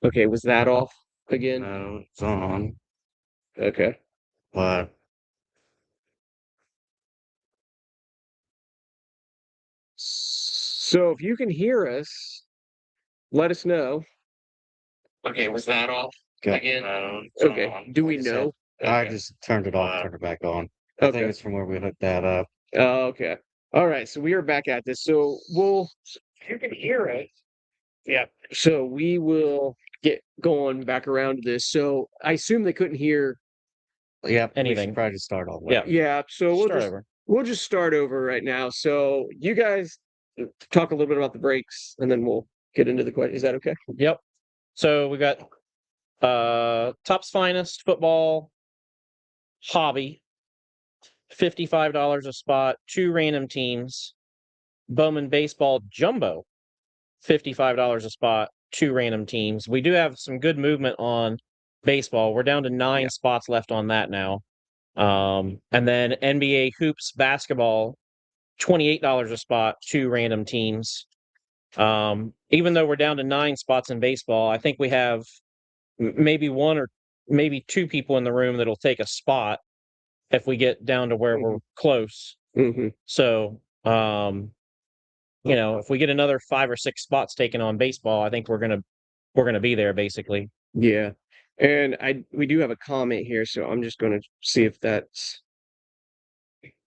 Okay, was that off again? No, it's on, Okay. but So if you can hear us, let us know. Okay, was that off again? no, it's Okay. on. Do we Like I said, know? I Okay. just turned it off, turned it back on. I think Okay. it's from where we hooked that up. Okay. All right. So we are back at this. So if you can hear it, yeah. So we will get going back around to this. So I assume they couldn't hear Yeah, we should Anything. probably just start all the Yeah. way. Yeah, so Start over. we'll just start over right now. So you guys talk a little bit about the breaks, and then we'll get into the question. Is that okay? Yep. So we got Top's Finest Football Hobby, $55 a spot, 2 random teams. Bowman Baseball Jumbo, $55 a spot, 2 random teams. We do have some good movement on baseball. We're down to 9 spots left on that now. And then NBA Hoops Basketball, $28 a spot, 2 random teams. Even though we're down to 9 spots in baseball, I think we have maybe 1 or maybe 2 people in the room that'll take a spot if we get down to where we're close. Mm-hmm. So, if we get another 5 or 6 spots taken on baseball, I think we're gonna be there basically. Yeah, and we do have a comment here, so I'm just going to see if that's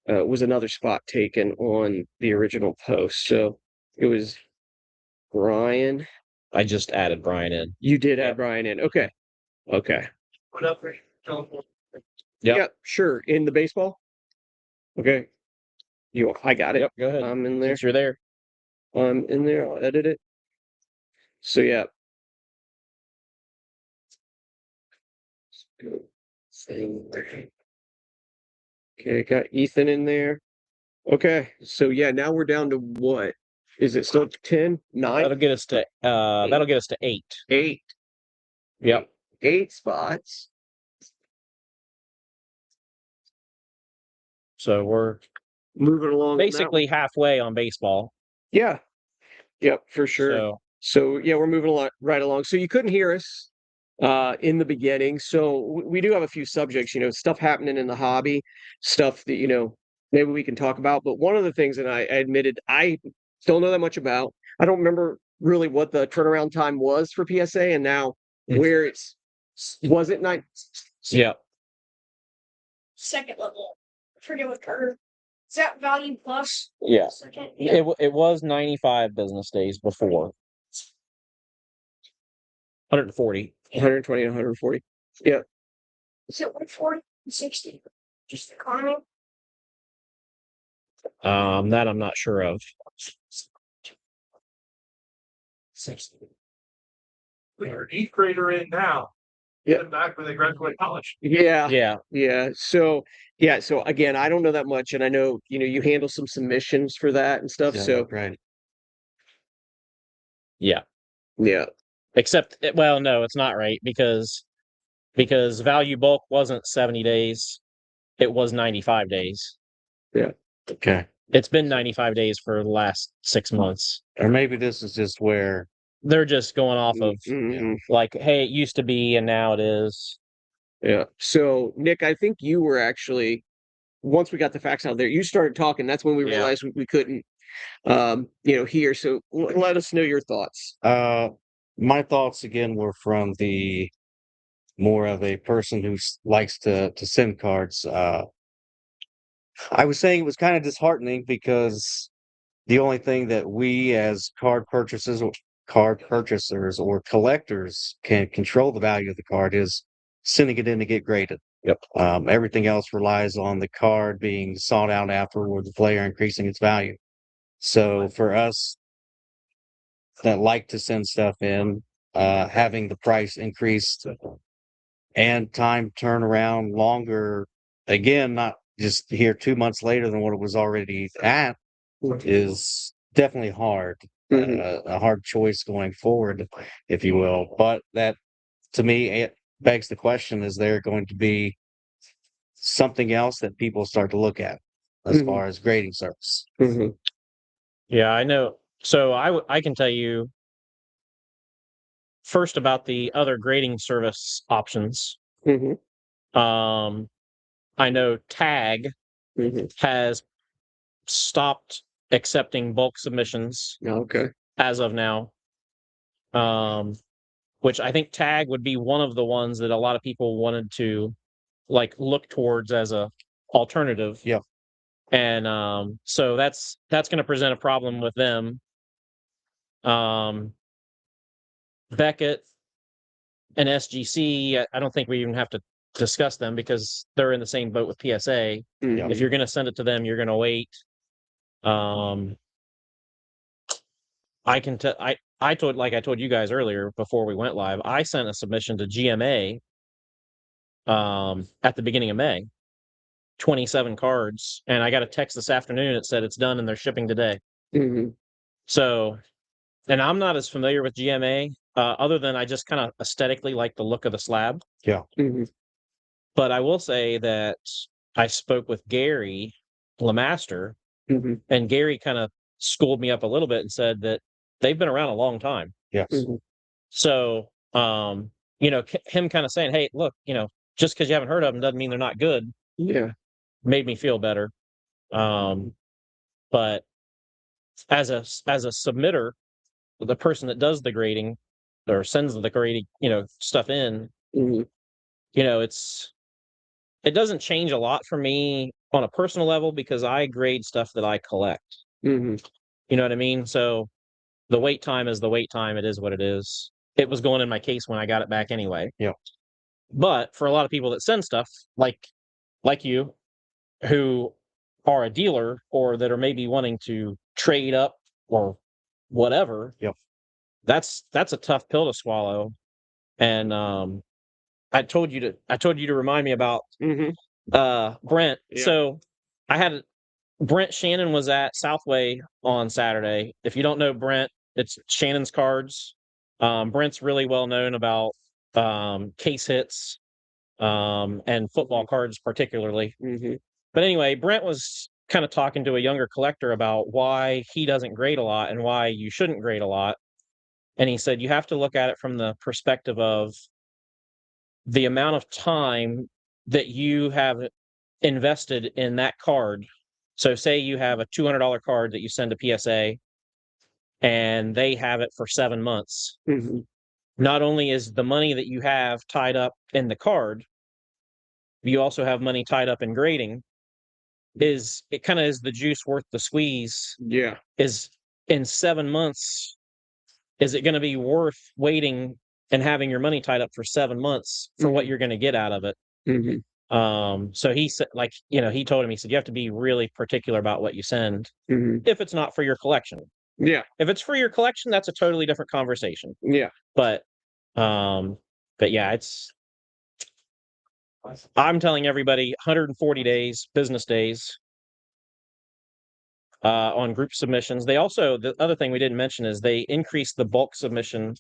was another spot taken on the original post. So it was Brian. I just added Brian in. You did add Yep. Brian in. Okay. Okay. Put up Yep. Yep. Sure. In the baseball. Okay. I got it. Yep, go ahead. I'm in there. Since you're there. I'm in there. I'll edit it. So yeah. Okay, got Ethan in there. Okay, so yeah, now we're down to what? Is it still 10? 9? That'll get us to 8. 8. Yep. 8 spots. So we're Moving along on that basically halfway on baseball. Yeah. Yep, for sure. So yeah, we're moving right along. So you couldn't hear us in the beginning. So we do have a few subjects, stuff happening in the hobby, stuff that, maybe we can talk about. But one of the things that I admitted I don't know that much about, I don't remember really what the turnaround time was for PSA and now where was it 9? Yeah. Second level. I forget what curve. Is that value plus? Yeah. Second. It was 95 business days before. 140. 120 and 140. Yeah. Is it 140 and 60? Just the economy? That I'm not sure of. 60. Our 8th grader in now. Yeah. Get them back when they graduate college. Yeah. Yeah. Yeah. So again, I don't know that much, and I know you handle some submissions for that and stuff. Yeah, So right. Yeah. yeah. Except, well, no, it's not right because value bulk wasn't 70 days. It was 95 days. Okay. It's been 95 days for the last 6 months. Or maybe this is just where They're just going off of Mhm. like, hey, it used to be and now it is. Yeah. So Nick, I think you were actually once we got the facts out there, you started talking. That's when we Yeah. realized we couldn't hear. So let us know your thoughts. my thoughts again were from the more of a person who likes to send cards. I was saying it was kind of disheartening because the only thing that we as card purchasers or collectors can control the value of the card is sending it in to get graded. Yep. Everything else relies on the card being sought out after or the player increasing its value. So for us that like to send stuff in, having the price increased and time turnaround longer, again, not just here 2 months later than what it was already at, is definitely hard. A hard choice going forward, if you will. But that, to me, it begs the question: is there going to be something else that people start to look at as far as grading service? Yeah, I know. So I can tell you first about the other grading service options. Mhm. I know Tag has stopped accepting bulk submissions Okay. as of now. Which I think Tag would be one of the ones that a lot of people wanted to like look towards as a alternative. Yeah. And so that's going to present a problem with them. Beckett and SGC, I don't think we even have to discuss them because they're in the same boat with PSA. Mhm. If you're going to send it to them, you're going to wait. I can tell. I told, like I told you guys earlier before we went live, I sent a submission to GMA at the beginning of May, 27 cards, and I got a text this afternoon that said it's done and they're shipping today. Mhm. So, and I'm not as familiar with GMA, other than I just kind of aesthetically like the look of the slab. Mhm. But I will say that I spoke with Gary Lemaster, Mhm. and Gary kind of schooled me up a little bit and said that they've been around a long time. Yes. Mhm. So, him kind of saying, "Hey, look, just because you haven't heard of them doesn't mean they're not good," Yeah. made me feel better. But as a submitter, the person that does the grading or sends the grading, stuff in, Mhm. it doesn't change a lot for me on a personal level because I grade stuff that I collect. Mhm. You know what I mean? So the wait time is the wait time. It is what it is. It was going in my case when I got it back anyway. Yeah. But for a lot of people that send stuff like you, who are a dealer or that are maybe wanting to trade up or whatever, Yep. that's a tough pill to swallow. And I told you to remind me about Mhm. Brent. Yeah. So I had Brent Shannon was at Southway on Saturday. If you don't know Brent, it's Shannon's Cards. Brent's really well known about case hits and football cards particularly. Mhm. But anyway, Brent was kind of talking to a younger collector about why he doesn't grade a lot and why you shouldn't grade a lot. And he said you have to look at it from the perspective of the amount of time that you have invested in that card. So say you have a $200 card that you send to PSA and they have it for 7 months. Mhm. Not only is the money that you have tied up in the card, you also have money tied up in grading. It kind of is the juice worth the squeeze? Yeah. Is in 7 months, is it going to be worth waiting and having your money tied up for 7 months for what you're going to get out of it? Mhm. So he said, he told him, he said, you have to be really particular about what you send Mhm. if it's not for your collection. Yeah. If it's for your collection, that's a totally different conversation. Yeah. But yeah, I'm telling everybody 140 days, business days, on group submissions. They also, the other thing we didn't mention is they increased the bulk submission.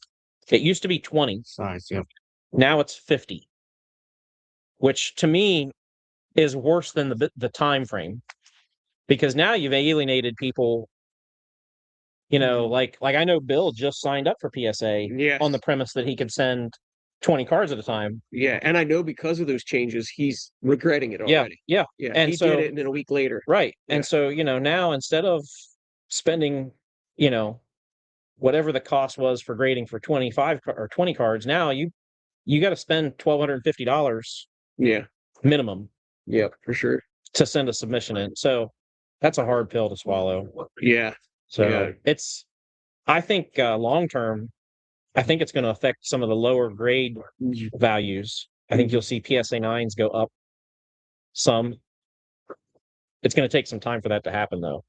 It used to be 20. Size. Yeah. Now it's 50, which to me is worse than the time frame, because now you've alienated people. Like I know Bill just signed up for PSA Yes. on the premise that he could send 20 cards at a time. Yeah, and I know because of those changes, he's regretting it Yeah, already. yeah. Yeah, And he so, did it, and then a week later. right. Yeah. And so, now instead of spending, whatever the cost was for grading for 25 or 20 cards, now you got to spend $1,250 Yeah. minimum Yeah, for sure. to send a submission in. So that's a hard pill to swallow. Yeah. So Yeah. I think long term, I think it's going to affect some of the lower grade values. I think you'll see PSA 9s go up some. It's going to take some time for that to happen, though.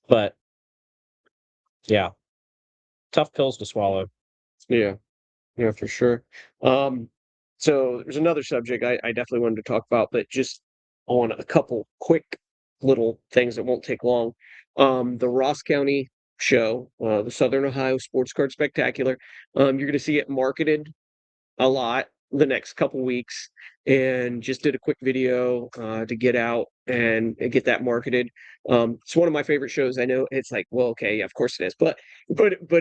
But yeah, tough pills to swallow. Yeah. Yeah, for sure. So there's another subject I definitely wanted to talk about, but just on a couple quick little things that won't take long. The Ross County show, the Southern Ohio Sports Card Spectacular. You're going to see it marketed a lot the next couple weeks and just did a quick video to get out and get that marketed. It's one of my favorite shows. I know it's like, well, okay, of course it is, but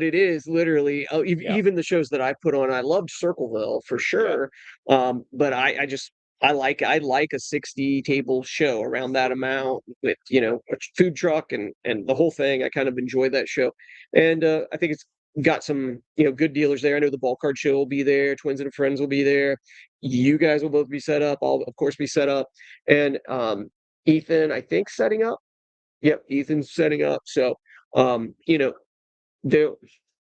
it is literally even the shows that I put on. I loved Circleville for sure, but I like a 60 table show around that amount with a food truck and the whole thing. I kind of enjoy that show, and I think it's got some good dealers there. I know the ball card show will be there. Twins and Friends will be there. You guys will both be set up. I'll of course be set up, and Ethan I think setting up. Yep, Ethan's setting up. So there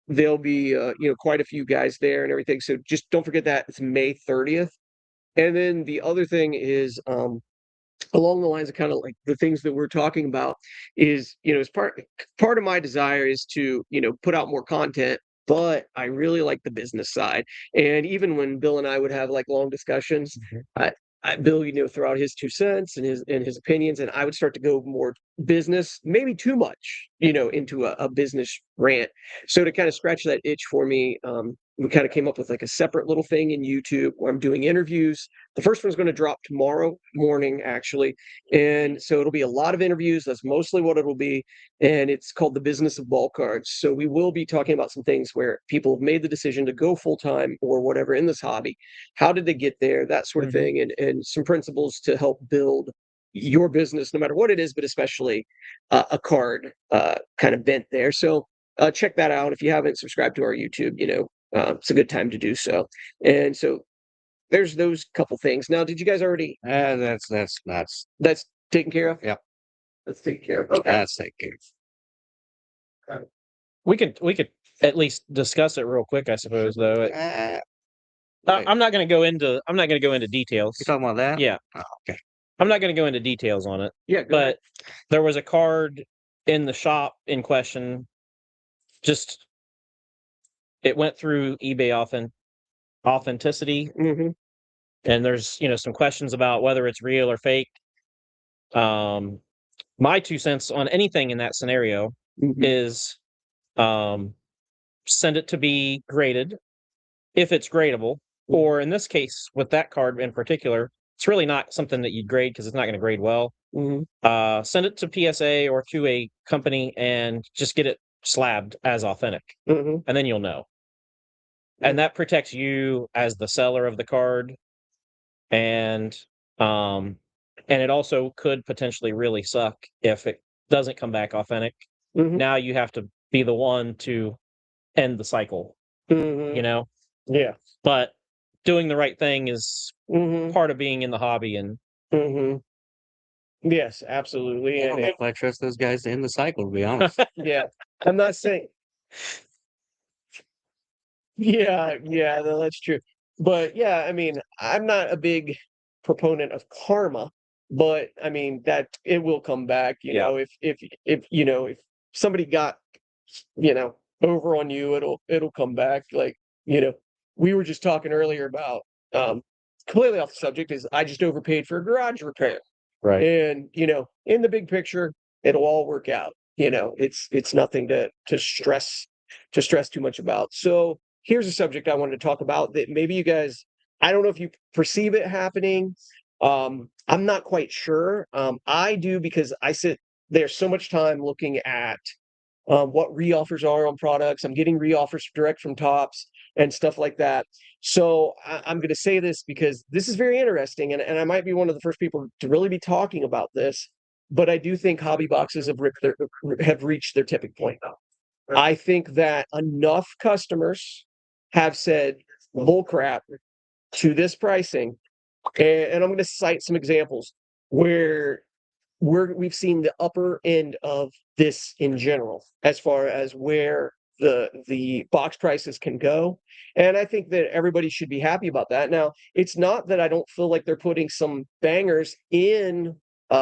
there'll be quite a few guys there and everything. So just don't forget that it's May 30th. And then the other thing is along the lines of kind of like the things that we're talking about is as part of my desire is to put out more content, but I really like the business side. And even when Bill and I would have like long discussions, Bill throw out his 2 cents and his opinions, and I would start to go more business, maybe too much into a business rant. So to kind of scratch that itch for me, we kind of came up with like a separate little thing in YouTube where I'm doing interviews. The first one's going to drop tomorrow morning, actually. And so it'll be a lot of interviews. That's mostly what it'll be. And it's called The Business of Ball Cards. So we will be talking about some things where people have made the decision to go full time or whatever in this hobby. How did they get there? That sort of thing. And some principles to help build your business, no matter what it is, but especially a card kind of bent there. So check that out. If you haven't subscribed to our YouTube, it's a good time to do so. And so there's those couple things. Now, did you guys already? That's Taken care of? Yep. That's taken care of. Okay. That's taken care of. We could at least discuss it real quick, I suppose, though. I'm not going to go into details. You talking about that? Yeah. Oh, okay. I'm not going to go into details on it. Yeah, but there was a card in the shop in question. Just it went through eBay authenticity, and there's some questions about whether it's real or fake. My 2 cents on anything in that scenario is send it to be graded if it's gradable, or in this case with that card in particular, it's really not something that you'd grade because it's not going to grade well. Send it to PSA or to a company and just get it slabbed as authentic, and then you'll know. And that protects you as the seller of the card, and it also could potentially really suck if it doesn't come back authentic. Now you have to be the one to end the cycle. Yeah. But doing the right thing is part of being in the hobby. And yes, absolutely. I don't know if I trust those guys to end the cycle, to be honest. Yeah, I'm not saying. Yeah, no, that's true. But yeah, I mean, I'm not a big proponent of karma, but I mean that it will come back. If somebody got over on you, it'll come back. Like we were just talking earlier about completely off the subject is I just overpaid for a garage repair. right. And in the big picture, it'll all work out. It's nothing to stress too much about. So here's a subject I wanted to talk about that maybe you guys, I don't know if you perceive it happening. I'm not quite sure. I do because I sit there so much time looking at what re-offers are on products. I'm getting re-offers direct from Tops and stuff like that. So I'm going to say this because this is very interesting, and I might be one of the first people to really be talking about this. But I do think hobby boxes have reached their tipping point now. I think that enough customers have said bull crap to this pricing, and I'm going to cite some examples where we've seen the upper end of this in general as far as where the box prices can go. And I think that everybody should be happy about that. Now, it's not that I don't feel like they're putting some bangers in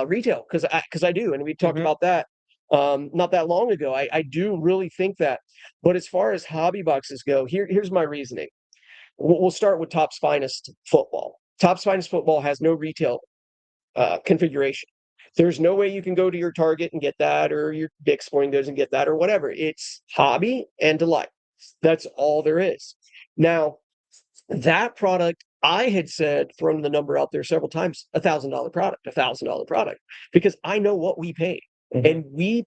retail, because I do, and we talked about that not that long ago. I do really think that. But as far as hobby boxes go, here's my reasoning. We'll start with Topps Finest Football. Topps Finest Football has no retail configuration. There's no way you can go to your Target and get that, or your Dick's Sporting Goods and get that, or whatever. It's hobby and delight. That's all there is. Now, that product I had said, thrown the number out there several times, $1,000 product, because I know what we paid, and we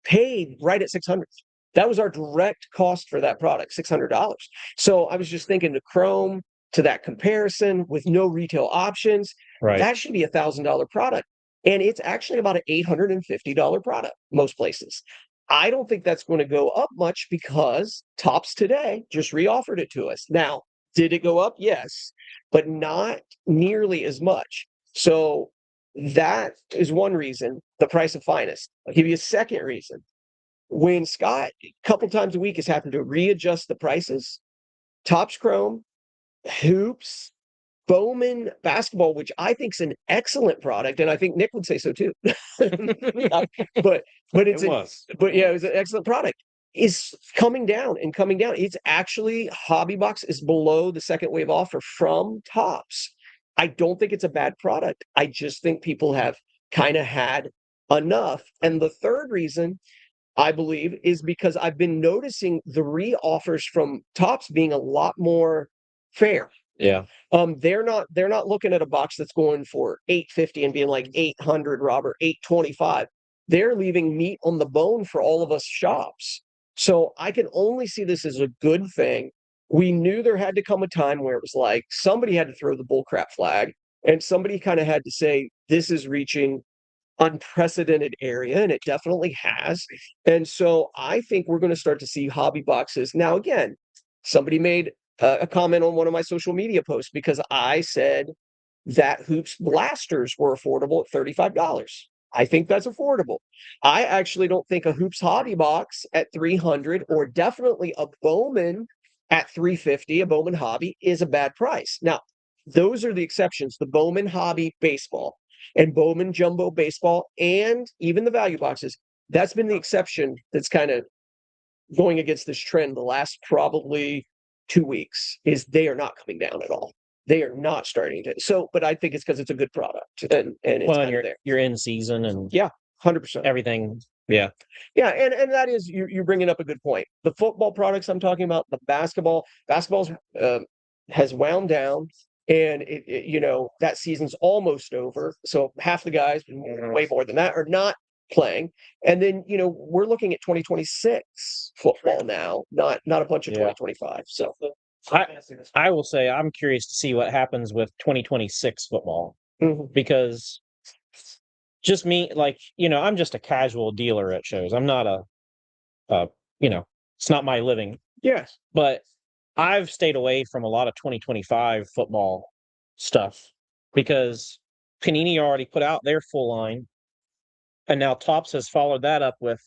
paid right at 600. That was our direct cost for that product, $600. So I was just thinking to Chrome, to that comparison with no retail options, Right. that should be $1,000 product. And it's actually about an $850 product, most places. I don't think that's going to go up much because Topps today just reoffered it to us. Now, did it go up? Yes, but not nearly as much. So that is one reason, the price of finest. I'll give you a second reason. When Scott, a couple times a week, has happened to readjust the prices, Topps Chrome, Hoops, Bowman basketball, which I think is an excellent product, and I think Nick would say so too. but it's It was. yeah, it was an excellent product. Is coming down and coming down. It's actually Hobby Box is below the second wave offer from Topps. I don't think it's a bad product. I just think people have kind of had enough. And the third reason I believe is because I've been noticing the re-offers from Topps being a lot more fair. Yeah. They're not looking at a box that's going for $850 and being like 800, Robert, 825. They're leaving meat on the bone for all of us shops. So I can only see this as a good thing. We knew there had to come a time where it was like somebody had to throw the bullcrap flag, and somebody kind of had to say, this is reaching unprecedented area, and it definitely has. And so I think we're going to start to see hobby boxes. Now, again, somebody made a comment on one of my social media posts because I said that Hoops blasters were affordable at $35. I think that's affordable. I actually don't think a Hoops hobby box at 300, or definitely a Bowman at 350, a Bowman hobby, is a bad price. Now, those are the exceptions. The Bowman hobby baseball and Bowman jumbo baseball, and even the value boxes, that's been the exception that's kind of going against this trend the last probably 2 weeks, is they are not coming down at all. They are not starting to. So, but I think it's because it's a good product, and it's Well, kind of there. you're in season and 100%. everything. Yeah. Yeah, and that is, you're bringing up a good point. The football products I'm talking about, the basketball's has wound down, and that season's almost over. So half the guys, way more than that, are not playing. And then we're looking at 2026 football now, not a bunch of 2025. So I will say I'm curious to see what happens with 2026 football, because just me, like, I'm just a casual dealer at shows. I'm not it's not my living. yes, But I've stayed away from a lot of 2025 football stuff because Panini already put out their full line, and now Topps has followed that up with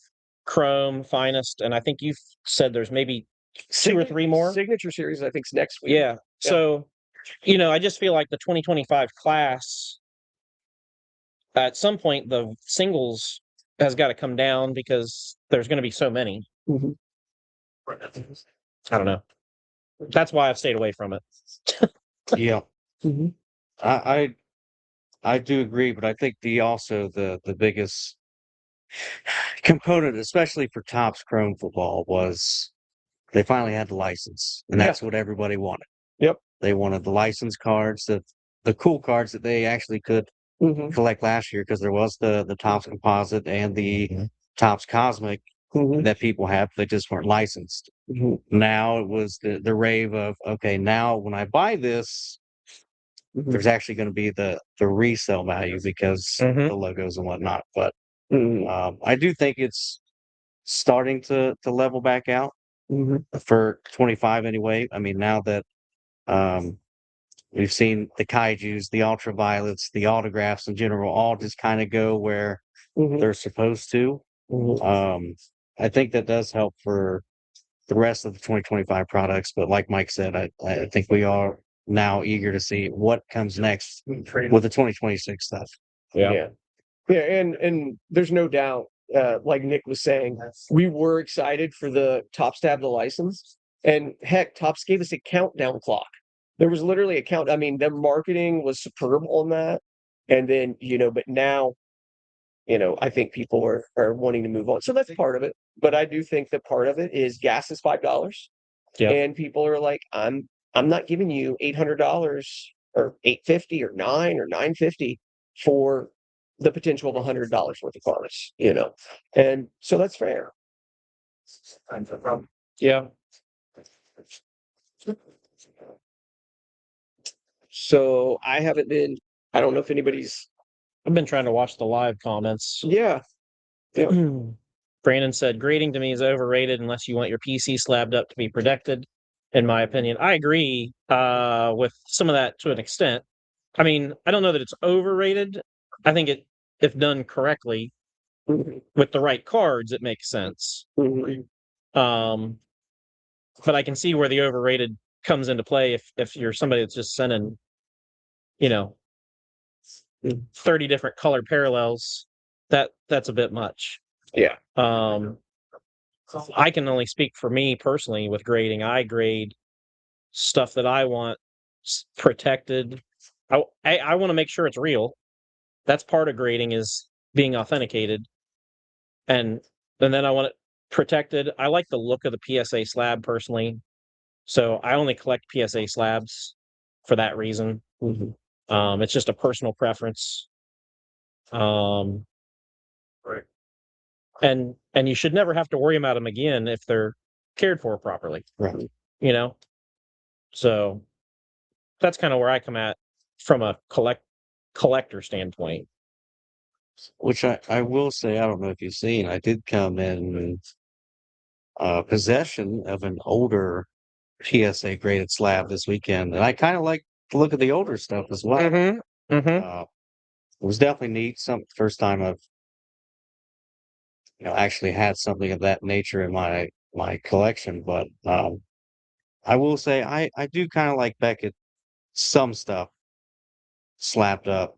Chrome, Finest, and I think you've said there's maybe two or three more. Signature Series, I think, is next week. Yeah. So, I just feel like the 2025 class, at some point, the singles has got to come down because there's going to be so many. Mhm. I don't know. That's why I've stayed away from it. Yeah. Mhm. I do agree, but I think the biggest component, especially for Topps Chrome football, was they finally had the license, and that's what everybody wanted. Yep. They wanted the license cards, the cool cards that they actually could collect last year, because there was the Topps Composite and the Topps Cosmic that people have. They just weren't licensed. Now it was the rave of, okay, now when I buy this, there's actually going to be the resale value because the logos and whatnot. But I do think it's starting to level back out for 25 anyway. I mean, now that we've seen the kaijus, the ultraviolets, the autographs in general, all just kind of go where they're supposed to. I think that does help for the rest of the 2025 products. But like Mike said, I think we are now eager to see what comes next with the 2026 stuff. Yeah, and there's no doubt, like Nick was saying, we were excited for the Topps to have the license, and heck, Topps gave us a countdown clock. There was literally a count. I mean, their marketing was superb on that, and then but now, I think people are wanting to move on. So that's part of it. But I do think that part of it is gas is $5, and people are like, I'm I'm not giving you $800 or $850 or $950 for the potential of $100 worth of cars, and so that's fair. Yeah. So I haven't been. I don't know if anybody's. I've been trying to watch the live comments. Yeah. Brandon said grading to me is overrated unless you want your PC slabbed up to be protected. In my opinion, I agree with some of that to an extent. I mean, I don't know that it's overrated. I think if done correctly with the right cards, it makes sense. But I can see where the overrated comes into play if you're somebody that's just sending, 30 different color parallels. That's a bit much. Yeah. I can only speak for me personally with grading. I grade stuff that I want protected. I want to make sure it's real. That's part of grading is being authenticated. And then I want it protected. I like the look of the PSA slab personally. So I only collect PSA slabs for that reason. It's just a personal preference. Right. And you should never have to worry about them again if they're cared for properly. Right. So that's kind of where I come at from a collector standpoint. Which I will say, I don't know if you've seen, I did come in possession of an older PSA graded slab this weekend, and I kind of like to look at the older stuff as well. It was definitely neat. First time I've actually had something of that nature in my collection, but I will say I do kind of like Beckett some stuff slapped up.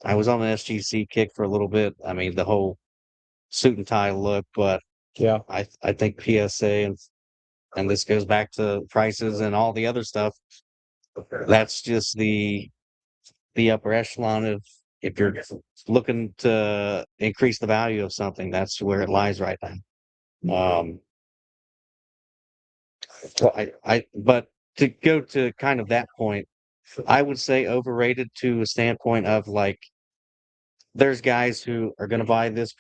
I was on an SGC kick for a little bit. I mean, the whole suit and tie look, but yeah, I think PSA and this goes back to prices and all the other stuff. That's just the upper echelon of if you're looking to increase the value of something, that's where it lies right now. But to go to kind of that point, I would say overrated to a standpoint of like, there's guys who are going to buy this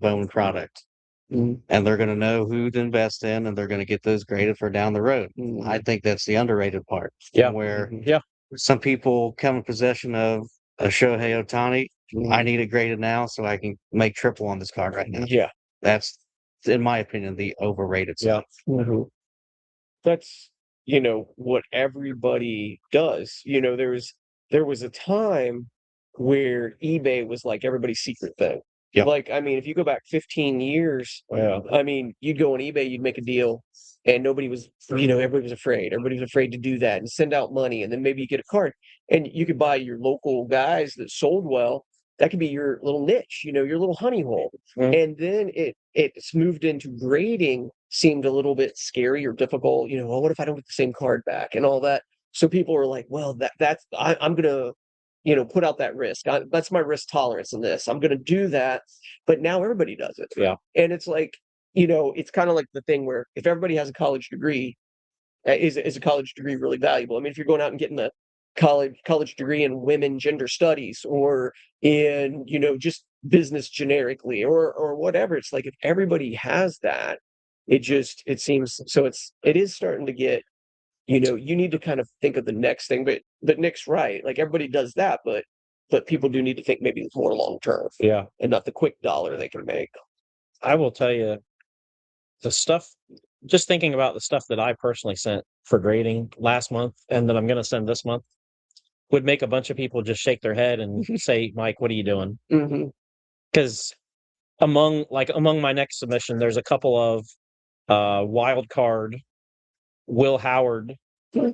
bone product, and they're going to know who to invest in, and they're going to get those graded for down the road. I think that's the underrated part. Yeah. Where Yeah. some people come in possession of a Shohei Ohtani. I need it graded now so I can make triple on this card right now. Yeah. That's, in my opinion, the overrated stuff. That's what everybody does. There was a time where eBay was like everybody's secret thing. Yep. Like, I mean, if you go back 15 years, I mean, you'd go on eBay, you'd make a deal, and everybody was afraid. Everybody was afraid to do that and send out money, and then maybe you get a card, and you could buy your local guys that sold well. That could be your little niche, your little honey hole. And then it's moved into grading, seemed a little bit scary or difficult. Well, what if I don't get the same card back and all that? So people are like, well, I'm gonna put out that risk. That's my risk tolerance in this. I'm going to do that. But now everybody does it. Yeah. And it's like, it's kind of like the thing where if everybody has a college degree, is a college degree really valuable? I mean, if you're going out and getting a college degree in women gender studies or in, just business generically or whatever, it's like if everybody has that, it seems so it is starting to get, you need to kind of think of the next thing, but Nick's right. Like everybody does that, but people do need to think maybe more long term. Yeah. And not the quick dollar they can make. I will tell you the stuff, just thinking about the stuff that I personally sent for grading last month and that I'm going to send this month would make a bunch of people just shake their head and say, Mike, what are you doing? Because among my next submission, there's a couple of wild card Will Howard,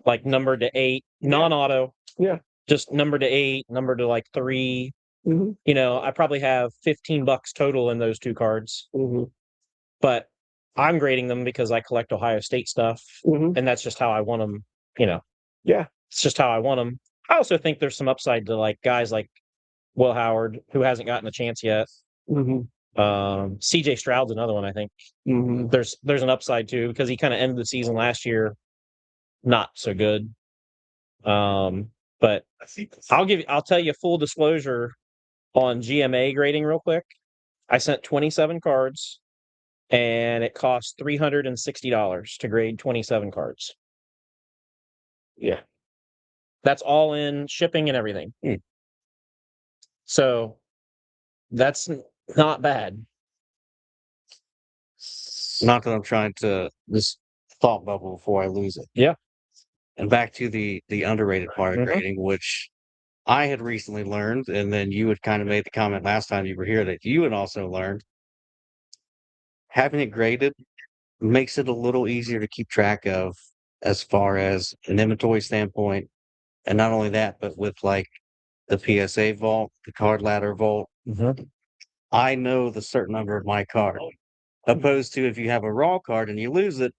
like numbered to 8, non-auto. Yeah. Just numbered to 8, numbered to like 3. I probably have $15 total in those 2 cards. But I'm grading them because I collect Ohio State stuff, and that's just how I want them. Yeah, it's just how I want them. I also think there's some upside to like guys like Will Howard who hasn't gotten a chance yet. CJ Stroud's another one. I think there's an upside too because he kind of ended the season last year not so good. But I'll tell you full disclosure on GMA grading real quick. I sent 27 cards and it cost $360 to grade 27 cards. Yeah. That's all in shipping and everything. So that's not bad. Not that I'm trying to this thought bubble before I lose it. Yeah. And back to the underrated part of grading, which I had recently learned, and then you had kind of made the comment last time you were here that you had also learned. Having it graded makes it a little easier to keep track of as far as an inventory standpoint. And not only that, but with like the PSA vault, the card ladder vault, I know the certain number of my card. Opposed to if you have a raw card and you lose it,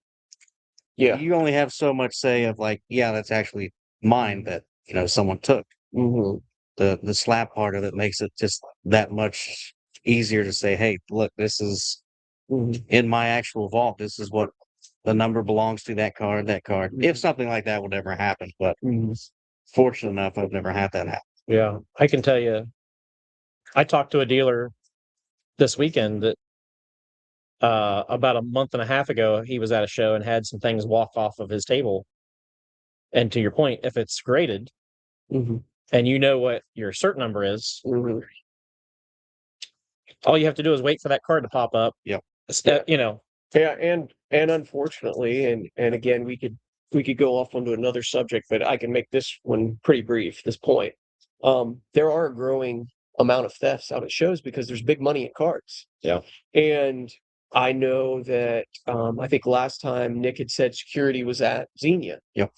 you only have so much say of like, yeah, that's actually mine that someone took. The slap part of it makes it just that much easier to say, hey, look, this is in my actual vault. This is what the number belongs to, that card. If something like that would ever happen, but fortunate enough, I've never had that happen. Yeah, I can tell you, I talked to a dealer this weekend that about a month and a half ago, he was at a show and had some things walk off of his table. And to your point, if it's graded and you know what your cert number is, all you have to do is wait for that card to pop up. Yep. Yeah, and unfortunately, and again, we could go off onto another subject, but I can make this one pretty brief, this point. There are a growing amount of thefts out at shows because there's big money in cards. Yeah. And I know that I think last time Nick had said security was at Xenia. Yep.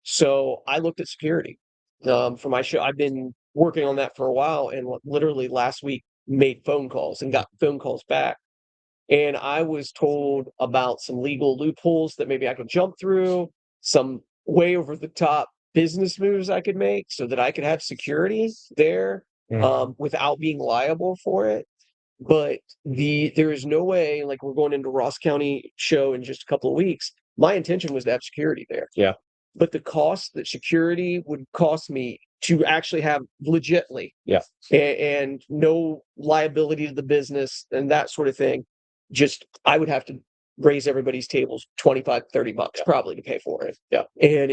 So I looked at security for my show. I've been working on that for a while, and literally last week made phone calls and got phone calls back. And I was told about some legal loopholes that maybe I could jump through, some way over the top business moves I could make so that I could have security there without being liable for it. But there is no way, like we're going into Ross County show in just a couple of weeks. My intention was to have security there. Yeah. But the cost that security would cost me to actually have legitly, and no liability to the business and that sort of thing, just I would have to raise everybody's tables $25-$30 probably to pay for it. Yeah. And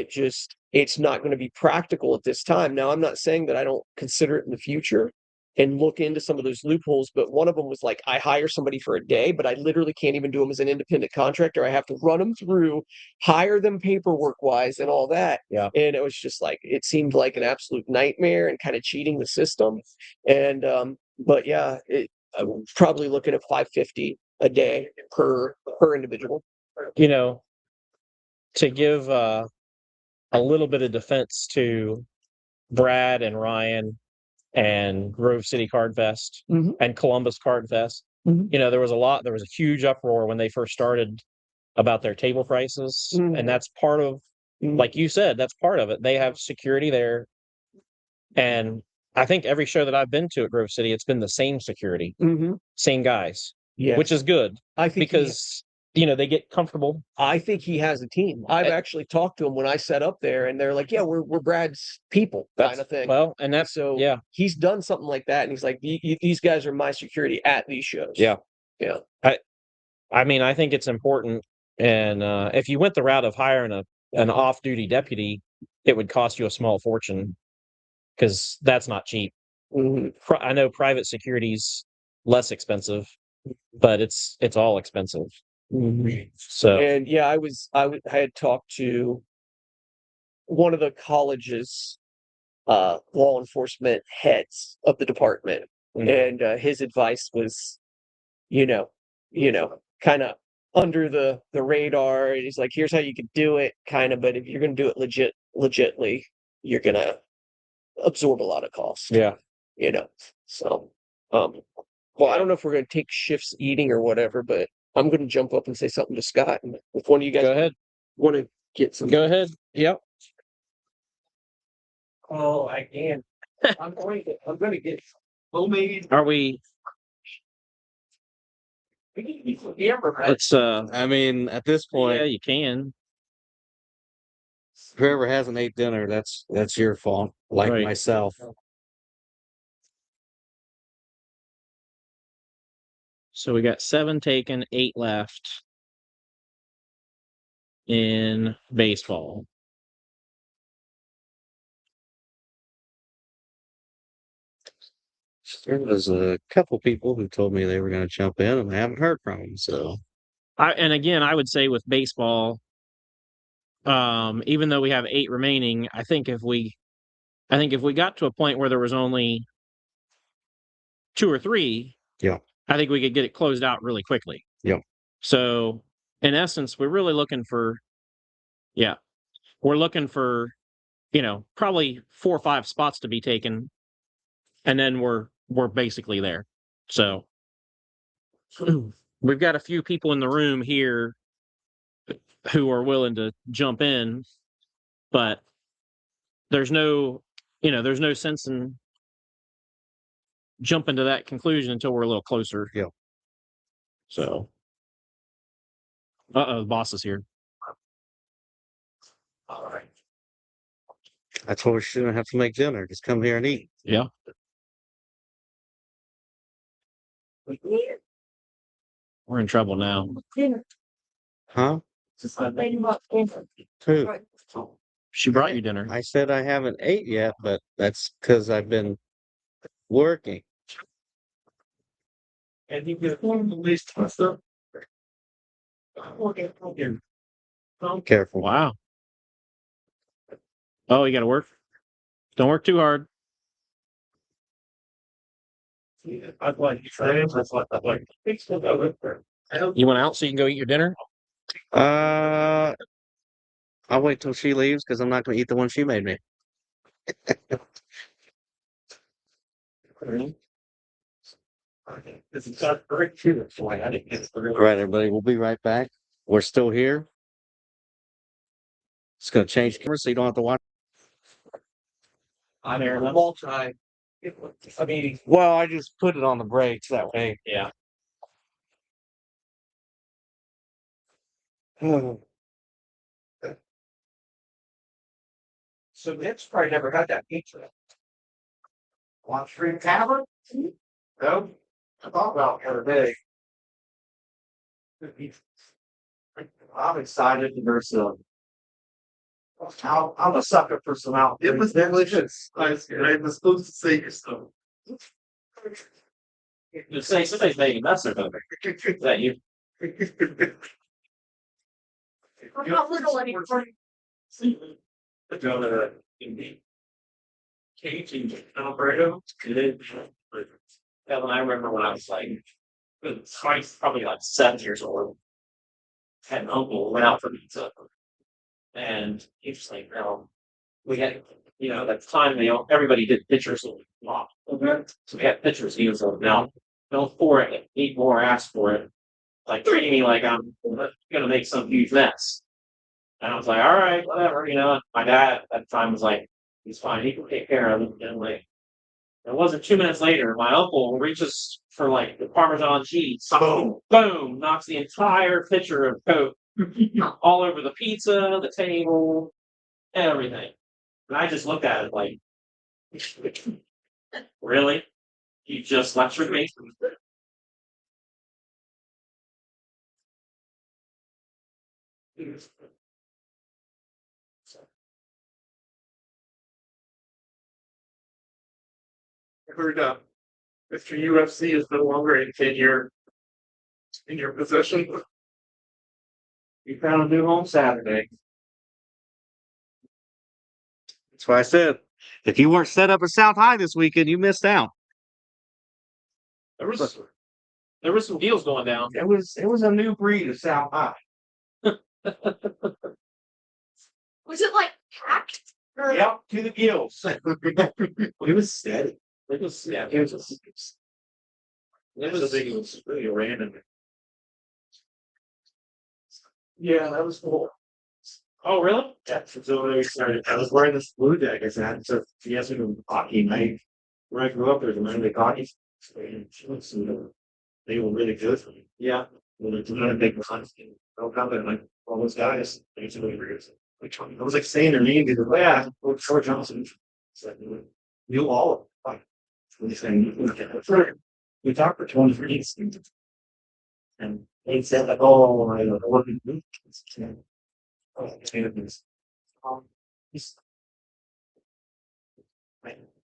it's not going to be practical at this time. Now, I'm not saying that I don't consider it in the future and look into some of those loopholes, but one of them was like, I hire somebody for a day, but I literally can't even do them as an independent contractor. I have to run them through, hire them paperwork wise and all that. Yeah. And it was just like, it seemed like an absolute nightmare and kind of cheating the system. And, but yeah, I'm probably looking at $550 a day per individual. To give a little bit of defense to Brad and Ryan and Grove City Card Fest and Columbus Card Fest, there was a huge uproar when they first started about their table prices. And that's part of, like you said, that's part of it. They have security there. And I think every show that I've been to at Grove City, it's been the same security, same guys, which is good. I think because they get comfortable. I think he has a team. I've actually talked to him when I set up there, and they're like, "Yeah, we're Brad's people," kind of thing. Well, and that's so. Yeah, he's done something like that, and he's like, "These guys are my security at these shows." Yeah. I mean, I think it's important, and if you went the route of hiring an off-duty deputy, it would cost you a small fortune because that's not cheap. I know private security's less expensive, but it's all expensive. So, and yeah, I had talked to one of the college's law enforcement heads of the department, and his advice was, kind of under the radar. And he's like, here's how you could do it, kind of, but if you're going to do it legitly, you're going to absorb a lot of costs. Yeah. So, well, I don't know if we're going to take shifts eating or whatever, but I'm going to jump up and say something to Scott. And if one of you guys go ahead, want to get some, go ahead. Yep. Oh, I can. I'm going to get. Well, maybe. Are we? Let's. I mean, at this point, yeah, you can. Whoever hasn't ate dinner, that's your fault. Like Right. myself. So we got 7 taken, 8 left in baseball. There was a couple people who told me they were going to jump in, and I haven't heard from them. So And again, I would say with baseball, even though we have 8 remaining, I think if we got to a point where there was only 2 or 3, yeah, I think we could get it closed out really quickly. yeah, So in essence, we're really looking for, we're looking for, probably 4 or 5 spots to be taken, and then we're basically there. So we've got a few people in the room here who are willing to jump in, but there's no, there's no sense in jumping to that conclusion until we're a little closer. Yeah. So, the boss is here. All right. that's why we shouldn't have to make dinner. Just come here and eat. Yeah. We're in trouble now. Huh? Who? She brought you dinner. I said I haven't ate yet, but that's because I've been working. And you get the least stuff. Okay. Careful. Wow. Oh, you got to work. Don't work too hard. I'd like to say, that's what I'd like. You went out so you can go eat your dinner? I'll wait till she leaves because I'm not going to eat the one she made me. This is not correct too, that's why I didn't get All right, everybody, we'll be right back. We're still here. It's going to change camera so you don't have to watch. I'm there, I'm all trying. I mean, Well, I just put it on the brakes that way. Yeah. so Nick's probably never had that pizza. Restream Tavern? No, I thought about it the other day. I'm excited there's some. I'm a sucker for some out. It was delicious. I was supposed to say yourself. You say somebody's making mess of it. Is that you? I'm not little anymore. Caging Alberto. Hell, and I remember when I was like, probably like 7 years old. Had an uncle who went out for pizza, and he was like, we had, at the time everybody did pictures of mom. So we had pictures. He was like, no, don't pour it. Eat more. Ask for it. Like treating me like I'm gonna make some huge mess. And I was like, all right, whatever. My dad at the time was like, he's fine. He can take care of it. And like, it wasn't 2 minutes later, my uncle reaches for like the Parmesan cheese. Boom, boom, knocks the entire pitcher of Coke all over the pizza, the table, everything. And I just looked at it like, really? You just lectured me? I heard Mr. UFC is no longer in tenure in your possession. You found a new home Saturday. That's why I said, if you weren't set up at South High this weekend, you missed out. There was some deals going down. It was a new breed of South High. Was it like packed? Or Yep, to the gills. It was steady. It was, yeah, It was really random. Yeah, that was cool. oh, really? That's so when we started. I was wearing this blue jacket. I had so yes, we were hockey night. When I grew up, there was a minor league hockey. They were really good for me. Yeah. Well, it's not a big one. No comment like all those guys. They used to be really good. I was like saying their name, because yeah, well, Troy Johnson. It's like knew all of them. Like, we saying we talked for 23 years. And they said like, oh, I don't know what to do.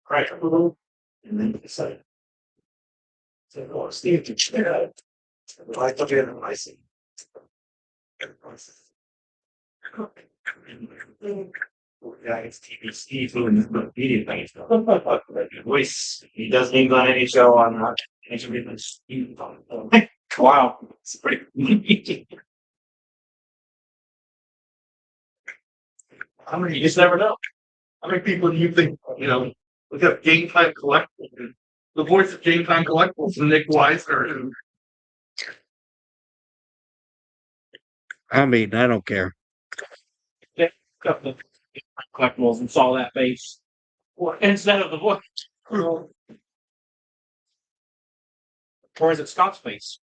Right. And then he decided. So, oh, Steve, can you check it out? I took it and I see. Yeah, it's TV Steve doing the media thing. Voice. He does names on any show on wow, it's pretty. I mean, you just never know. How many people do you think, look at Game Time Collectibles? The voice of Game Time Collectibles, Nick Weiser. I mean, I don't care. Got the collectibles and saw that face instead of the voice. Or is it Scott's face?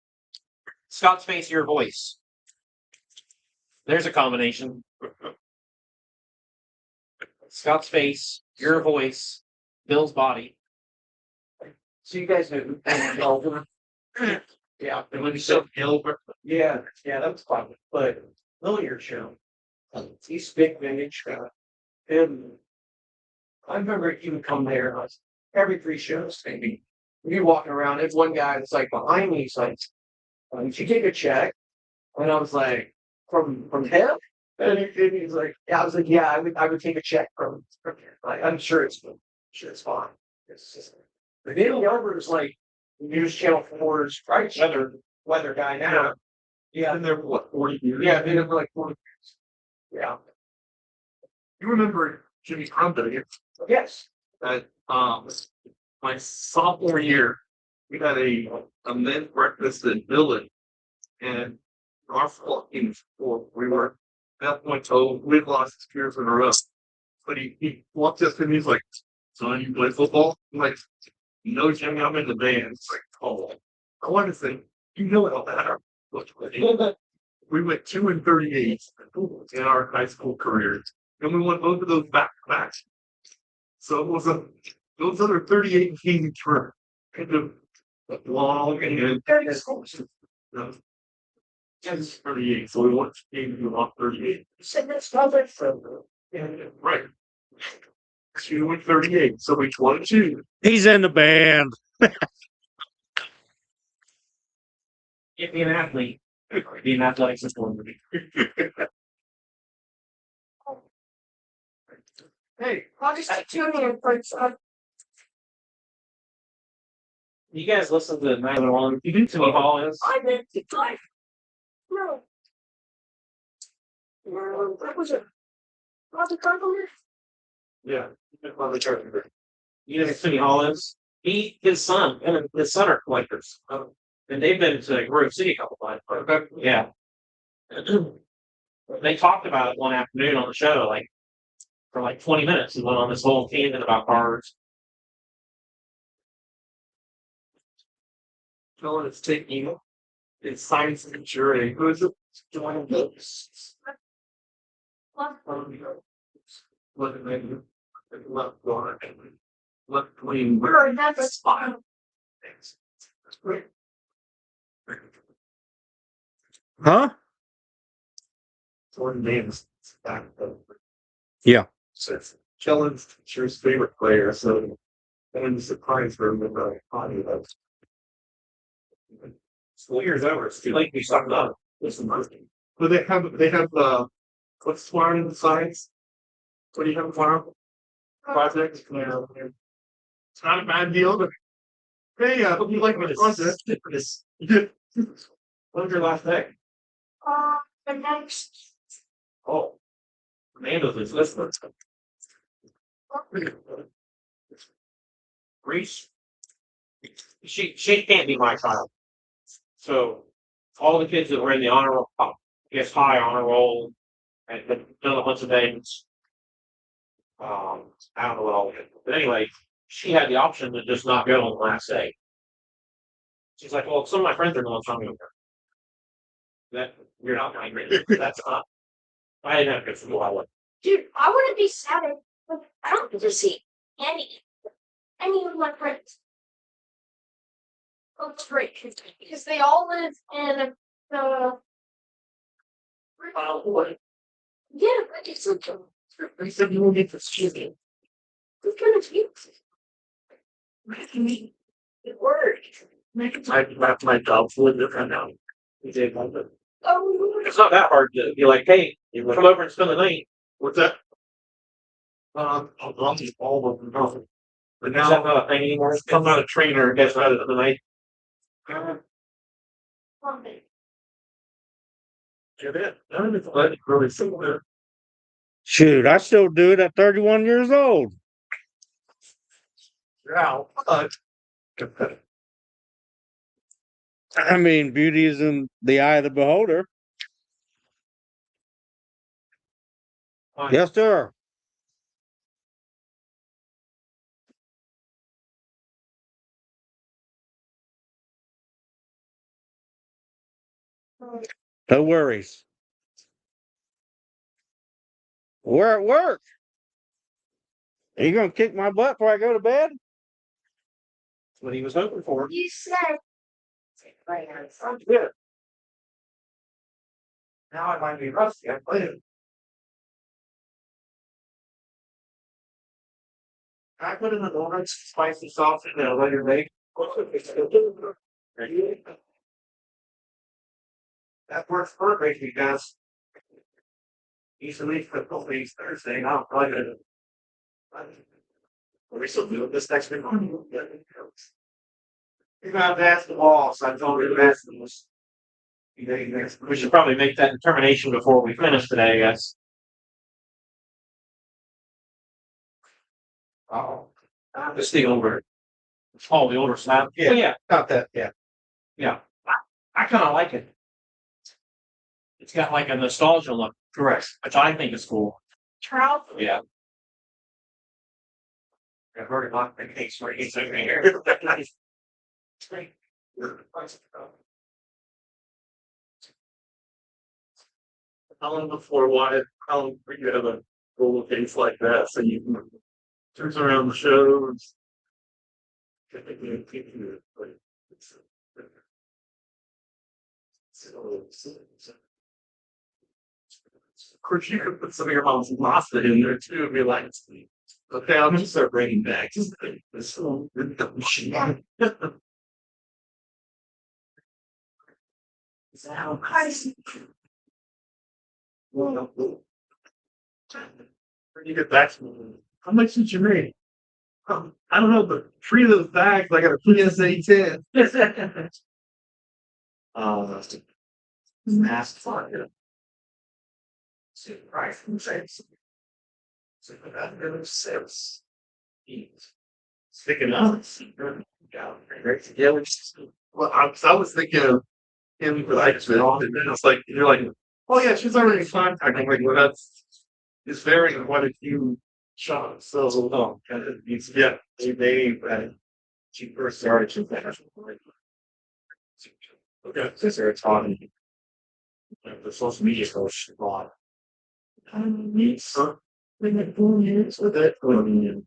Scott's face, your voice. There's a combination. Scott's face, your voice, Bill's body. So you guys know yeah, and when you said Gilbert, yeah, that was fun. But earlier show, he's big vintage guy. And I remember he would come there every 3 shows, maybe. We'd be walking around, there's one guy that's like behind me, he's like, did you take a check? And I was like, from him? And he's like, yeah, I was like, yeah, I would take a check from him. I'm sure it's good. I'm sure it's fine. It's just, but Dale Yarborough is like News Channel 4's right weather guy now. Yeah. Been there for what, 40 years? Yeah, been there for like 40 years. Yeah. You remember Jimmy Crumpet? Yes. At my sophomore year, we had a men's breakfast at Village, and our fucking we were at that point told we'd lost 2 years in a row. But he walked us and he's like, son, you play football? I'm like, no, Jimmy, I'm in the band. It's like, oh, I want to say, you know all that. We went 2-38 in our high school careers, and we won both of those back to back. So it was those other 38 games were kind of long and no, just 38. So we won games we lost 38. So that's not like Right. So we won 38. So we won 2. He's in the band. Get me an athlete. Be an athletic performer. hey, I'll just tune in for You guys listen to 911. You do Timmy Hall is. I meant to drive. No. What was it? Was it Carpenter? Yeah. On the chart. You know who Timmy Hall is? His son are collectors. And they've been to Grove City a couple times. Okay. Yeah. They talked about it one afternoon on the show, like for like 20 minutes, and went on this whole tangent about cards. Fellow that's taking it's science and jury. Who is it? Joining books. Left clean. We're in that spot. Huh? Jordan Davis. Yeah. So it's Kellen's teacher's favorite player. So I'm surprised for him with the audio of school year's over. It's too late. We sucked up. Listen, but they have what's tomorrow in the science? What do you have tomorrow? Project. Yeah. It's not a bad deal, but hey, I hope you like my project. When's your last day? The next. Oh, Amanda's is listening. Reese, she can't be my child. So all the kids that were in the honor roll, I guess high honor roll, and done a bunch of things. I don't know what all of it. But anyway, she had the option to just not go on the last day. She's like, well, some of my friends are going, so I'm going to go. That you're not going to agree. That's not. I didn't have to go. I wouldn't. Dude, I wouldn't be sad if I don't get to see any of my friends. Oh, it's great because they all live in the. Yeah, but it's a joke. I said you will get this cheesy. Who's gonna feel it? It worked. My job's a little different now. We did one, but Oh, It's not that hard to be like, hey, you come over and spend the night. what's that? I'll just all of them. No. But Is that now not a thing anymore? I'm not a trainer. Guess rather than the night. Get it? It's really similar. Shoot, I still do it at 31 years old. Yeah. I mean, beauty is in the eye of the beholder. Yes, sir. No worries. We're at work. Are you gonna kick my butt before I go to bed? That's what he was hoping for. you said. Sounds good. Now I might be rusty. I played it. I put in the donuts, spicy sauce, and a later make. That works perfect because usually for companies Thursday, now I'm probably we still doing this next week. You're gonna have to ask the boss. I told her to ask them this. We should probably make that determination before we finish today, I guess. Oh, it's the older. Oh, the older slab. Yeah. Well, yeah, Got that, yeah. yeah. I kind of like it. It's got like a nostalgia look, Correct. which I think is cool. Trout. Yeah. I've heard a lot of things where he's over here. How long before how long before you have a roll case like that so you can turn around the shows? Of course, you could put some of your mom's pasta in there too and be like, okay, I'll just start bringing back this machine. When you get back to me, how much did you make? I don't know, but 3 of those bags, I got a PSA 10. That's mass fun. Yeah. See the price and shapes. So that really sales. Sticking out. Yeah, well, I was thinking of him, but I just and then it's like you're like, oh yeah, she's already contacting. Like, well, it's very quite a few shots. So, yeah, she first started. Okay, since they're talking, the social media coach bought. Meets with it with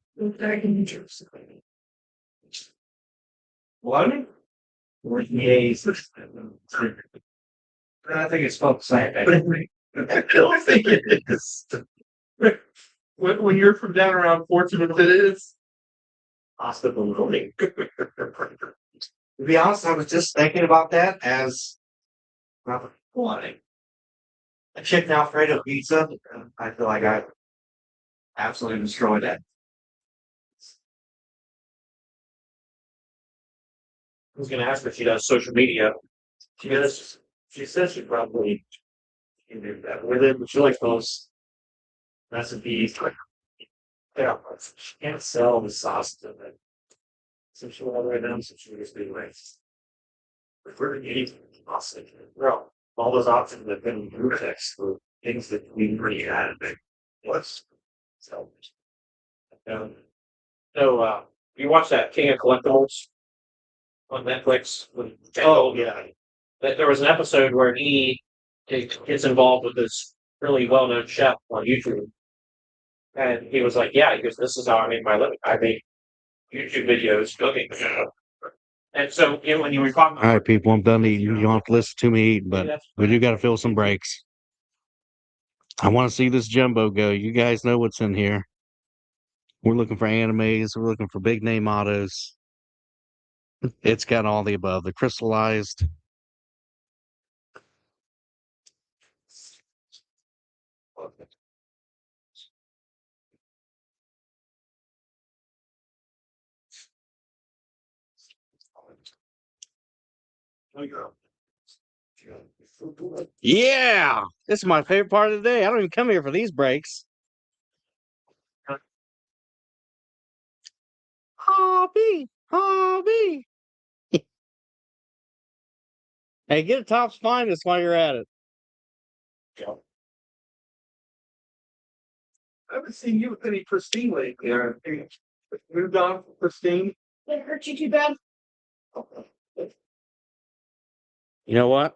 what? Yes. I think it's spelled the same. I don't think it is. When you're from down around Fortune, it is. Hospital building. To be honest, I was just thinking about that as a chicken Alfredo pizza. I feel like I absolutely destroyed that. I was going to ask if she does social media. She does. She says she probably can do that with it, but she likes those recipes. Yeah, she can't sell the sauce to it. So she'll have right now, so she'll just be like, if we're eating pasta, bro, all those options have been group text for things that we already had. What's so? You watch that King of Collectibles on Netflix? Oh yeah, There was an episode where he gets involved with this really well-known chef on YouTube, And he was like, yeah, he goes, this is how I make my living. I make YouTube videos cooking. And so when you were talking All right, people, I'm done eating. You don't have to listen to me eat, but we do got to fill some breaks. I want to see this jumbo go. You guys know what's in here. We're looking for animes. We're looking for big name autos. It's got all the above. The crystallized. Yeah, this is my favorite part of the day. I don't even come here for these breaks. Hobby. Hey, get a Topps Finest while you're at it. I haven't seen you with any pristine lately. Moved on from pristine. Did it hurt you too bad? You know what?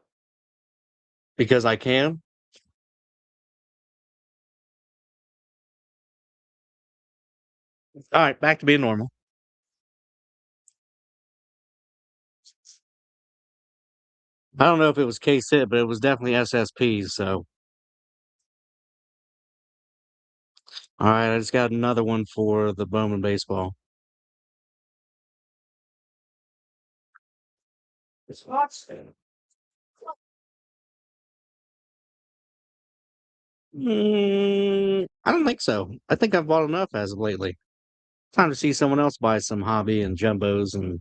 Because I can. All right, back to being normal. I don't know if it was case hit, but it was definitely SSPs. So, all right, I just got another one for the Bowman baseball. It's hot. I don't think so. I think I've bought enough as of lately. Time to see someone else buy some hobby and jumbos. And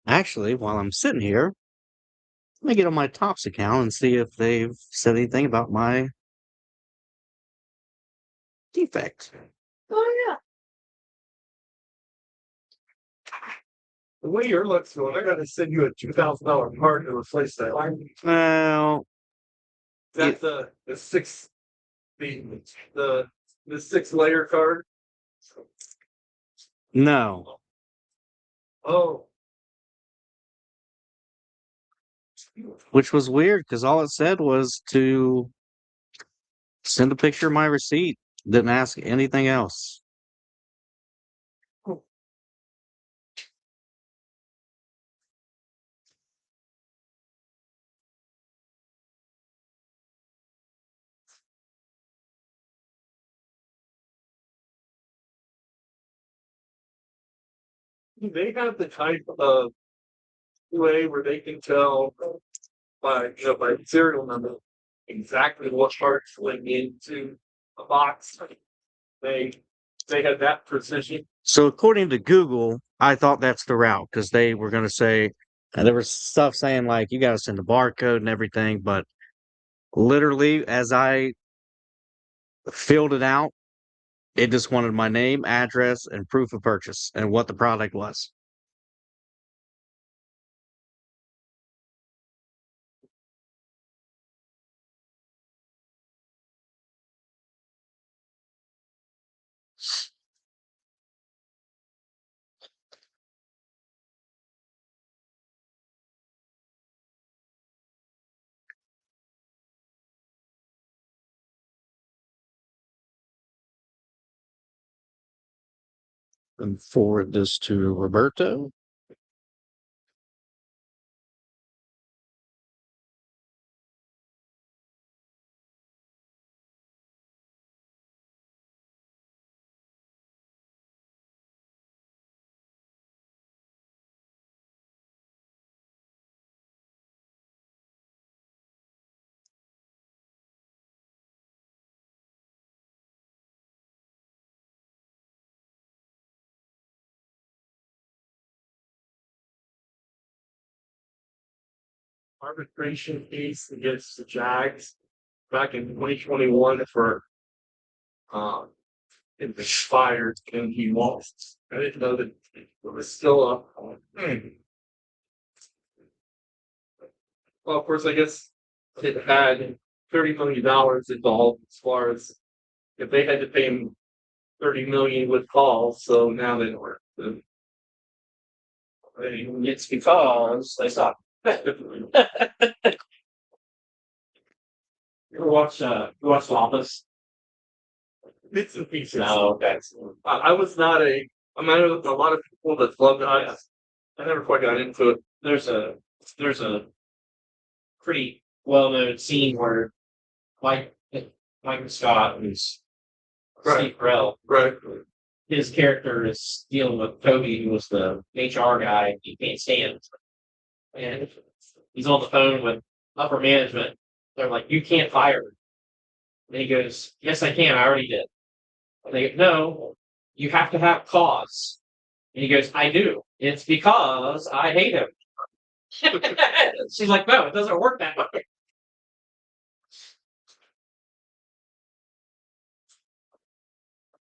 actually, while I'm sitting here, let me get on my Topps account and see if they've said anything about my defect. Oh yeah. The way your looks going, I gotta send you a $2,000 part to replace that. Well, That's the six the 6-layer card. no. Oh, Which was weird because all it said was to send a picture of my receipt. Didn't ask anything else. they have the type of way where they can tell by serial number exactly what parts went into a box. They had that precision. So according to Google, I thought that's the route because they were going to say, and there was stuff saying like you got to send a barcode and everything, but literally as I filled it out, it just wanted my name, address, and proof of purchase and what the product was. And forward this to Roberto. Arbitration case against the Jags back in 2021 for it was fired and he lost. I didn't know that it was still up. Well, of course, I guess it had $30 million involved as far as if they had to pay him 30 million with calls, so now they don't work. It's because they suck. You ever watch The Office? bits and pieces. Oh, okay. I was not a. I mean, I know a lot of people that love ice. I never quite got into it. There's a pretty well known scene where Mike Scott, who's Right. Steve Carell, Right. his character is dealing with Toby, who was the HR guy he can't stand. And he's on the phone with upper management. They're like, "You can't fire him." And he goes, "Yes, I can. I already did." And they go, "No, you have to have cause." And he goes, "I do. It's because I hate him." She's like, "No, it doesn't work that way."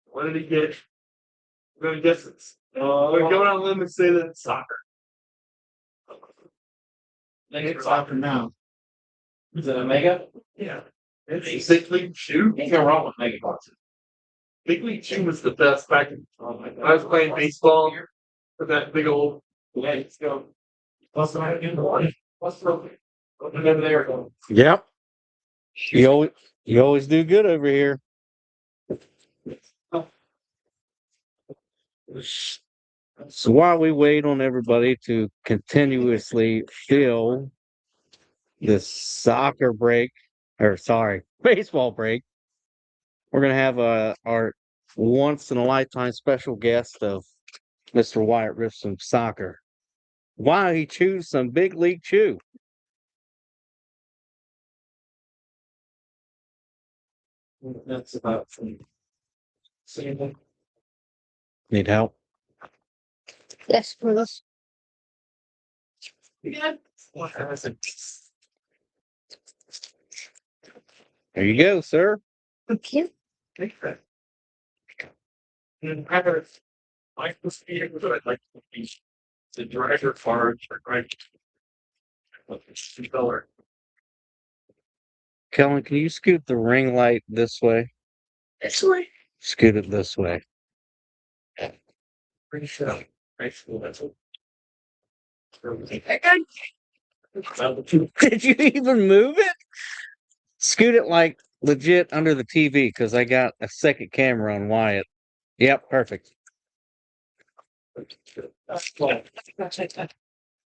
What did he get? I'm gonna guess it's. I'm gonna go on a limb and say that it's soccer. It's soccer now. Is it Omega? Yeah. It's Big League Chew. Can't go wrong with Mega boxes. Big League Chew was the best back in. I was playing baseball with that big old. Yeah, let's go. What's the in the morning? What's the over there going? Yep. You always do good over here. So while we wait on everybody to continuously fill this baseball break, we're gonna have our once in a lifetime special guest of Mr. Wyatt Riffs from soccer. Why he chews some big league chew? That's about Need help? Yes, please. Yeah. What has it? There you go, sir. Thank you. Take that. And I heard. Like the speed of it, like the driver card, right? Color. Kellen, can you scoot the ring light this way? This way. Scoot it this way. Pretty sure. Right. That's what. Did you even move it? Scoot it like legit under the TV because I got a second camera on Wyatt. Yep, perfect.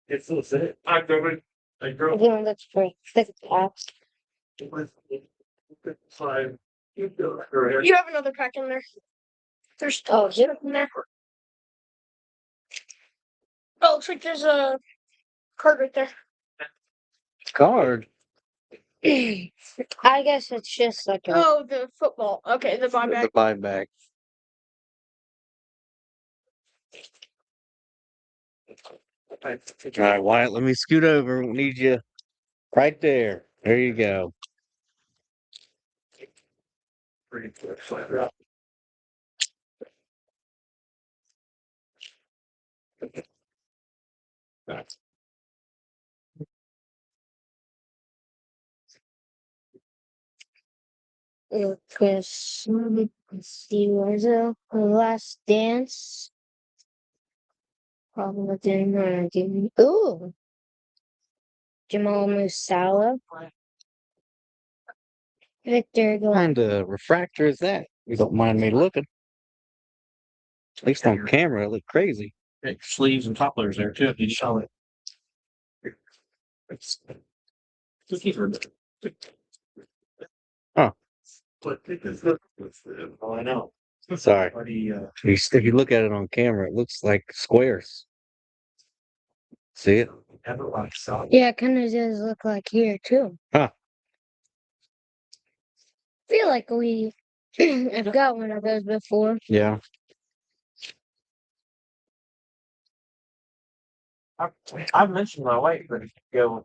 It's so sad. I drove. Yeah, that's great. That's apps. Five. You have another pack in there. There's Oh, yeah. in there. Oh, looks like there's a card right there. Card. I guess it's just like a. Oh, the football. Okay, the buyback. The buyback. All right, Wyatt, let me scoot over. We need you right there. There you go. Pretty good. Let's see, where's the last dance? Probably didn't give me. Ooh, Jamal Musala. Victor What Go. kind of refractor is that? You don't mind me looking. At least on camera, it looked crazy. sleeves and topplers there too. If you show it. Huh. But Oh, I know. Sorry. Already, If you look at it on camera, it looks like squares. See it? never watched soccer. Yeah, it kind of does look like here too. Huh. I feel like I've got one of those before. Yeah. I've mentioned my wife that if you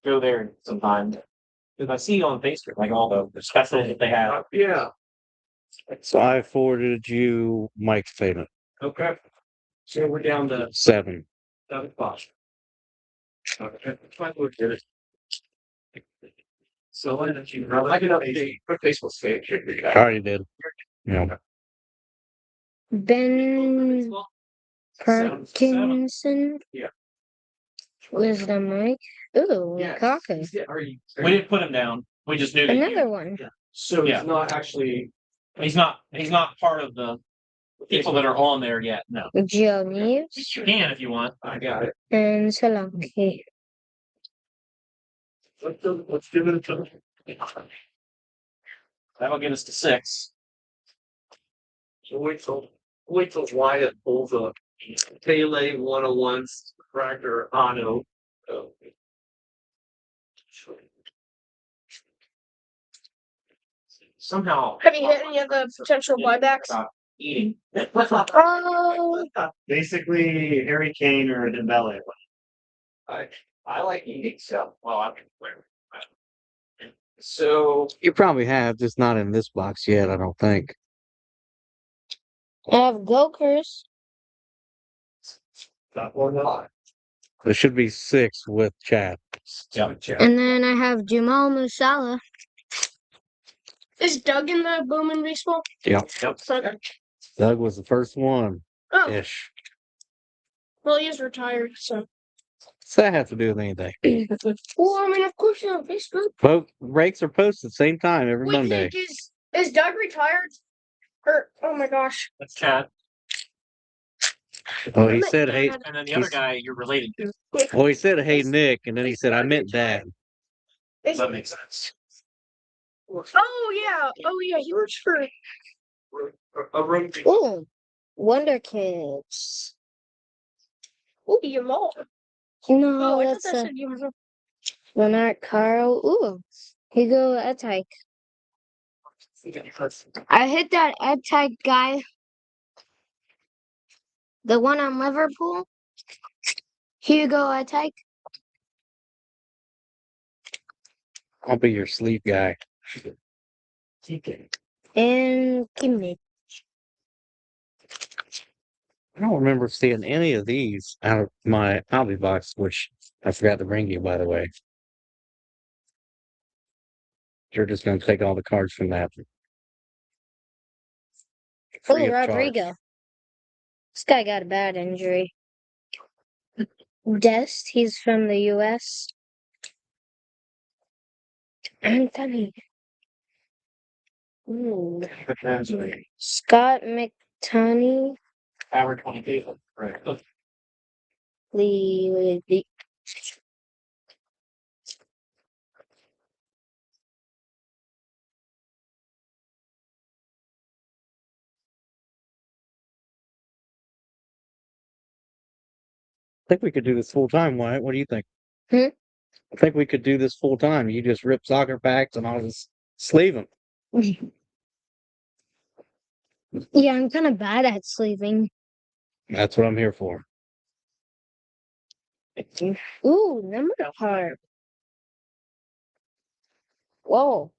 go there sometime because I see on Facebook like all the specials that they have. Yeah. So I forwarded you Mike's payment. Okay. So we're down to 7. $7. Okay. Try to look at it. So why don't you? I can update. Put Facebook page. I already did. Yeah. Ben Parkinson. Yeah. Was the mic? Ooh, Yeah. Lukaku. We didn't put him down. We just knew that Another one. So Yeah. it's not actually He's not part of the people that are on there yet. No. Joe Neves, You can if you want. I got it. and Solanke. Let's give it a try. That'll get us to 6. So wait till Wyatt pulls a Pele 101 tractor auto. Somehow. Have you hit any of the potential buybacks? Stop eating. Oh, Basically, Harry Kane or Dembele. I like eating stuff. Well, I'm so You probably have, just not in this box yet, I don't think. I have Gokers. Not one lot. There should be 6 with Chad. And then I have Jamal Musala. is Doug in the Boom and Baseball? Yep. Okay. Doug was the first one Oh, ish. well, he is retired, so. What's that have to do with anything? Well, I mean, of course you're on Facebook. Both rates are posted same time every Wait, Monday. Nick, is Doug retired? Or, oh my gosh. that's Chad. Oh, he said, hey, And then the other guy you're related to. well, he said, hey, Nick, and then he said, I meant Dad. Is- That makes sense. Oh, yeah, he works for. A room. Ooh, Wonder Kids. Ooh, Yamal. No, Oh, I thought that's that a said Yamal. Bernard Carl. Ooh, Hugo Etike. I hit that Etike guy. The one on Liverpool. Hugo Etike. I'll be your sleep guy. And Kimmich. I don't remember seeing any of these out of my hobby box, which I forgot to bring you, by the way. You're just going to take all the cards from that. Free Oh, of charge. Rodrigo. This guy got a bad injury. Dest, he's from the US. Anthony. Ooh. Scott McTonney. Average 20 people. Right. Lee. I think we could do this full time, Wyatt. What do you think? Hmm? I think we could do this full time. You just rip soccer packs and I'll just sleeve them. Yeah, I'm kind of bad at sleeving. That's what I'm here for. Ooh, number card. Whoa.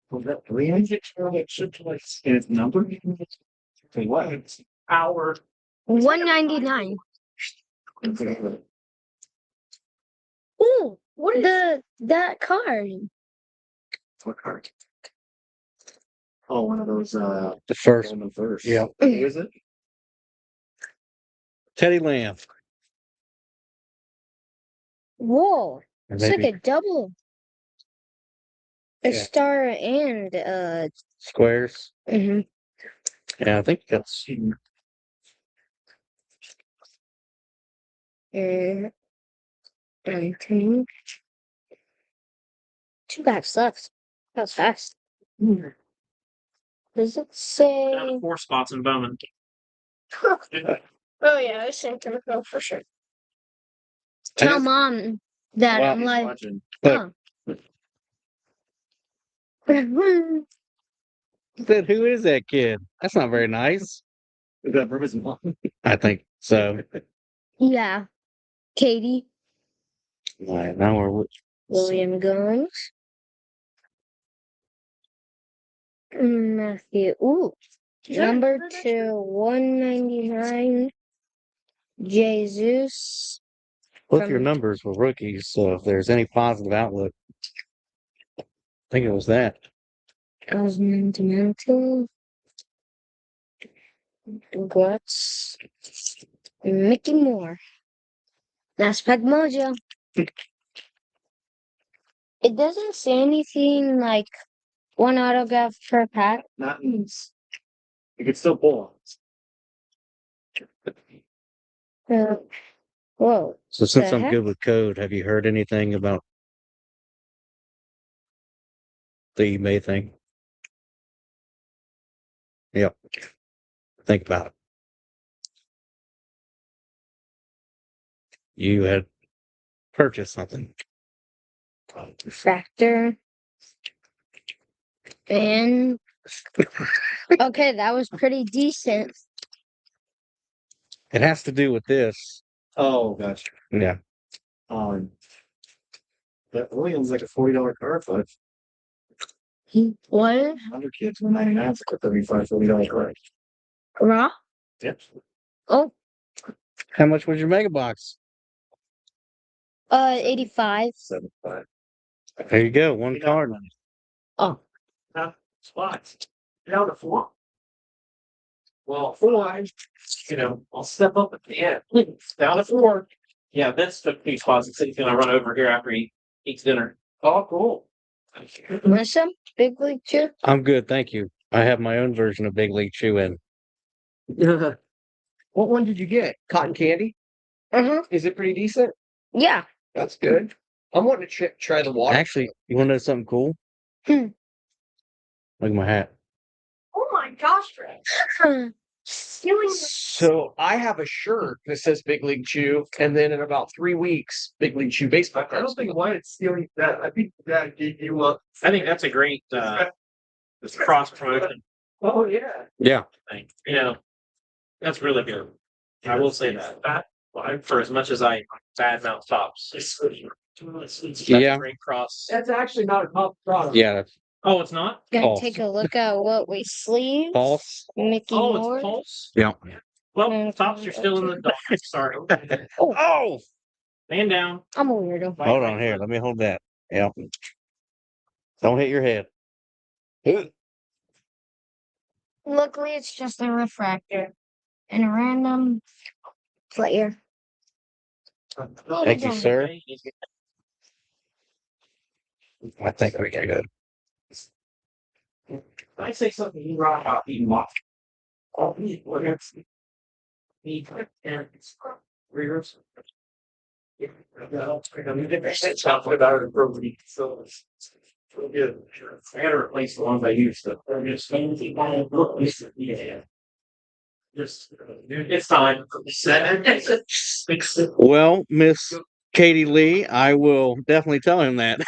Was that 300? His number? Say what? Hour. 199. Ooh, what is that card? What card? Oh, one of those. The first. Golden Verse. Yeah. Who is it? Teddy Lamb. Whoa. Or It's like maybe a double. A Yeah. star and squares. mhm. Yeah, I think that's Anthony. 2 packs left. That was fast. Does it Down say? to 4 spots in Bowman. Oh, yeah, I think Chemical for sure. Tell Mom that Well, I'm like, Watching. oh. said, who is that kid? That's not very nice. Is that from his mom? I think so. Yeah. Katie. All right, now we're William Gomes. Matthew. Ooh. Is that Number a- 2, 199. Jesus. both From- your numbers were rookies, so if there's any positive outlook, I think it was that. Osmond Mantle. Guts. Mickey Moore. That's Pack Mojo. It doesn't say anything like One autograph per pack. Not means. You could still pull Whoa. So since The I'm heck? good with code, have you heard anything about the eBay thing? Yep. Think about it. You had purchased something. Factor. And okay, that was pretty decent. It has to do with this. Oh, gosh. Yeah. That Williams like a $40 card, but What? 100 kids, 199 is a $35, $40 card. Raw? Yep. Oh, How much was your mega box? 85. 75. There you go. One card. Oh, Spots. Down to 4. Well, 4, I'll step up at the end. Down to 4. Yeah, Vince took 2 spots and said he's gonna run over here after he eats dinner. Oh, cool. want some Big League Chew? I'm good, thank you. I have my own version of Big League Chew in. What one did you get? Cotton candy? Is it pretty decent? Yeah. That's good. I'm wanting to try the water. Actually, you want to know something cool? Hmm. Look at my hat. Oh my gosh, Fred. Stealing So I have a shirt that says Big League Chew, and then in about 3 weeks, Big League Chew baseball. I don't think why it's stealing that. I think that gave you a. I think that's a great cross promotion Oh, yeah. Yeah. thing. That's really good. I will say that. For as much as I badmouth tops. That's Yeah. a great cross. That's actually not a top product. Yeah, that's Oh, it's not? Gonna False. take a look at what we sleeve. false. Mickey Oh, Moore. it's Pulse? Yeah. Well, tops are still in the dark. Sorry. Oh! Man down. I'm a weirdo. Hold on here. Let me hold that. Yeah. Don't hit your head. Luckily, it's just a refractor and a random player. Thank you, sir. I think we got good. I say something you wrong about eating waffle. Oh, what else? Me and rears. Talking about it for me, so it's good. I gotta replace the ones I used to. Yeah. Just, it's time. Fix it. Well, Miss Katie Lee, I will definitely tell him that.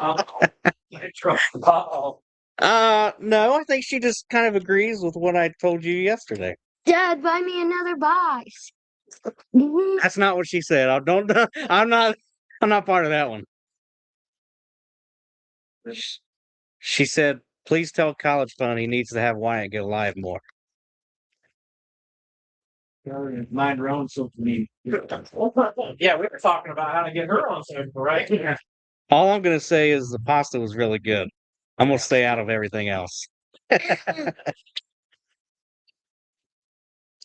Uh-oh. No, I think she just kind of agrees with what I told you yesterday. Dad, buy me another box. That's not what she said. I don't. I'm not part of that one. She said, "Please tell College Fund he needs to have Wyatt get live more." Mind your own social media. Yeah, we were talking about how to get her on social, right? All I'm gonna say is the pasta was really good. I'm gonna stay out of everything else.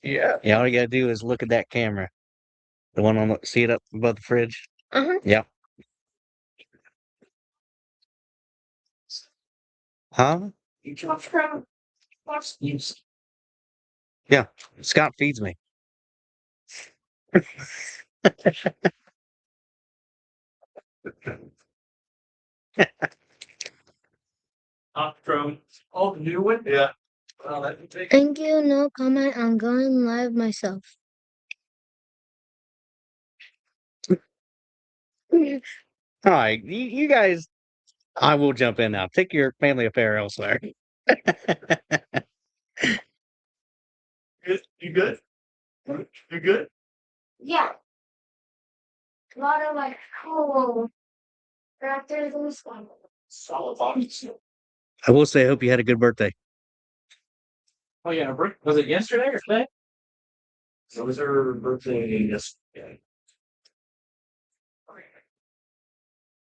Yeah. Yeah, all you gotta do is look at that camera. The one on the see it up above the fridge. Yep. Huh? Yeah. Scott feeds me. From all the new one? Yeah. Well, that'd be big. Thank you. No comment. I'm going live myself. All right, you guys. I will jump in now. Take your family affair elsewhere. Good? You good? You good? Yeah. A lot of like characters in this one. Solid bodies. I will say, I hope you had a good birthday. Oh yeah, was it yesterday or today? So was her birthday yesterday?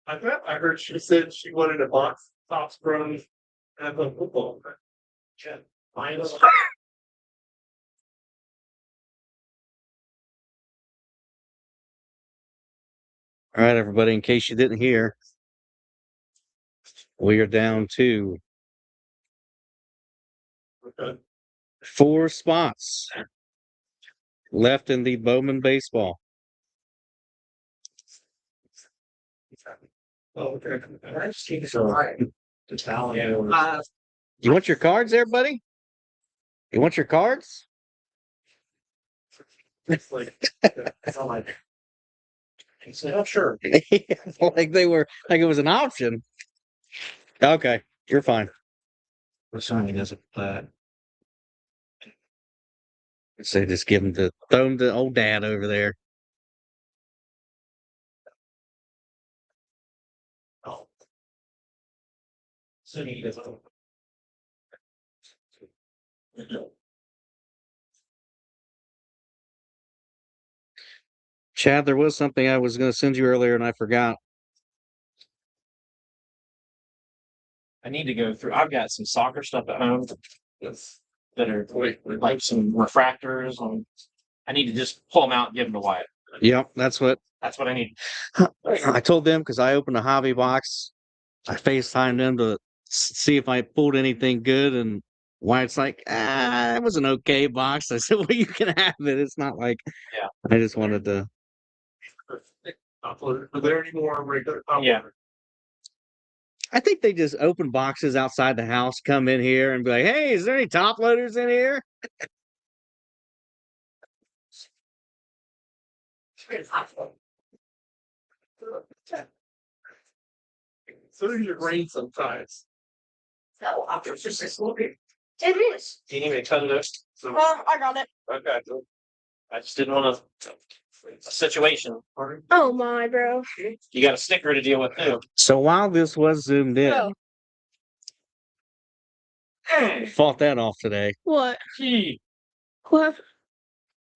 I heard she said she wanted a box tops from and a football. Yeah. Finals. All right, everybody. In case you didn't hear, We are down to Okay. 4 spots left in the Bowman baseball. Oh, okay. You want your cards there, buddy? You want your cards? It's like, it's all like. He said, "Oh, sure." Like it was an option. Okay, you're fine. Somebody doesn't, So just throw him to old dad over there. Oh. So he doesn't. Chad, there was something I was going to send you earlier and I forgot. I need to go through. I've got some soccer stuff at home Yes. that are like some refractors. I need to just pull them out and give them to Wyatt. Yep, that's what I need. I told them because I opened a hobby box. I FaceTimed them to see if I pulled anything good, and Wyatt's like, it was an okay box. I said, well, you can have it. It's not like I just wanted to. Are there any more regular? Yeah. I think they just open boxes outside the house, come in here and be like, hey, is there any top loaders in here? So does your brain sometimes. No, I'm just looking. It is. Do you need me to cut it up? So, I got it. okay. I just didn't want a situation. Oh my, bro. You got a sticker to deal with too. So while this was zoomed in, Oh, fought that off today. what? Gee, What?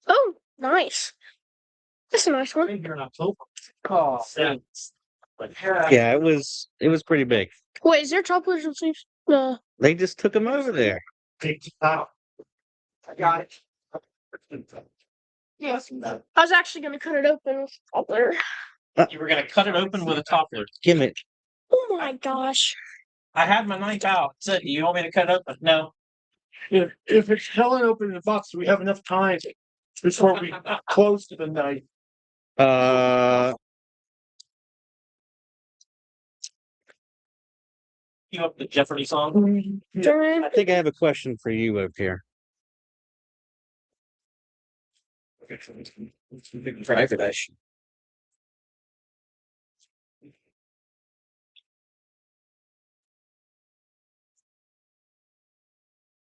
Oh, nice. That's a nice one. you're in October. Oh, thanks. Yeah, it was pretty big. Wait, is there chocolate sleeves? No. They just took them over there. I got it. Yes. I was actually gonna cut it open with chocolate. You were gonna cut it open with a toppler. Give it. Oh my gosh. I had my knife out. Said, "Do you want me to cut it open?" No. If it's held open in the box, we have enough time before we close to the night. You up the Jeopardy song? I think I have a question for you up here.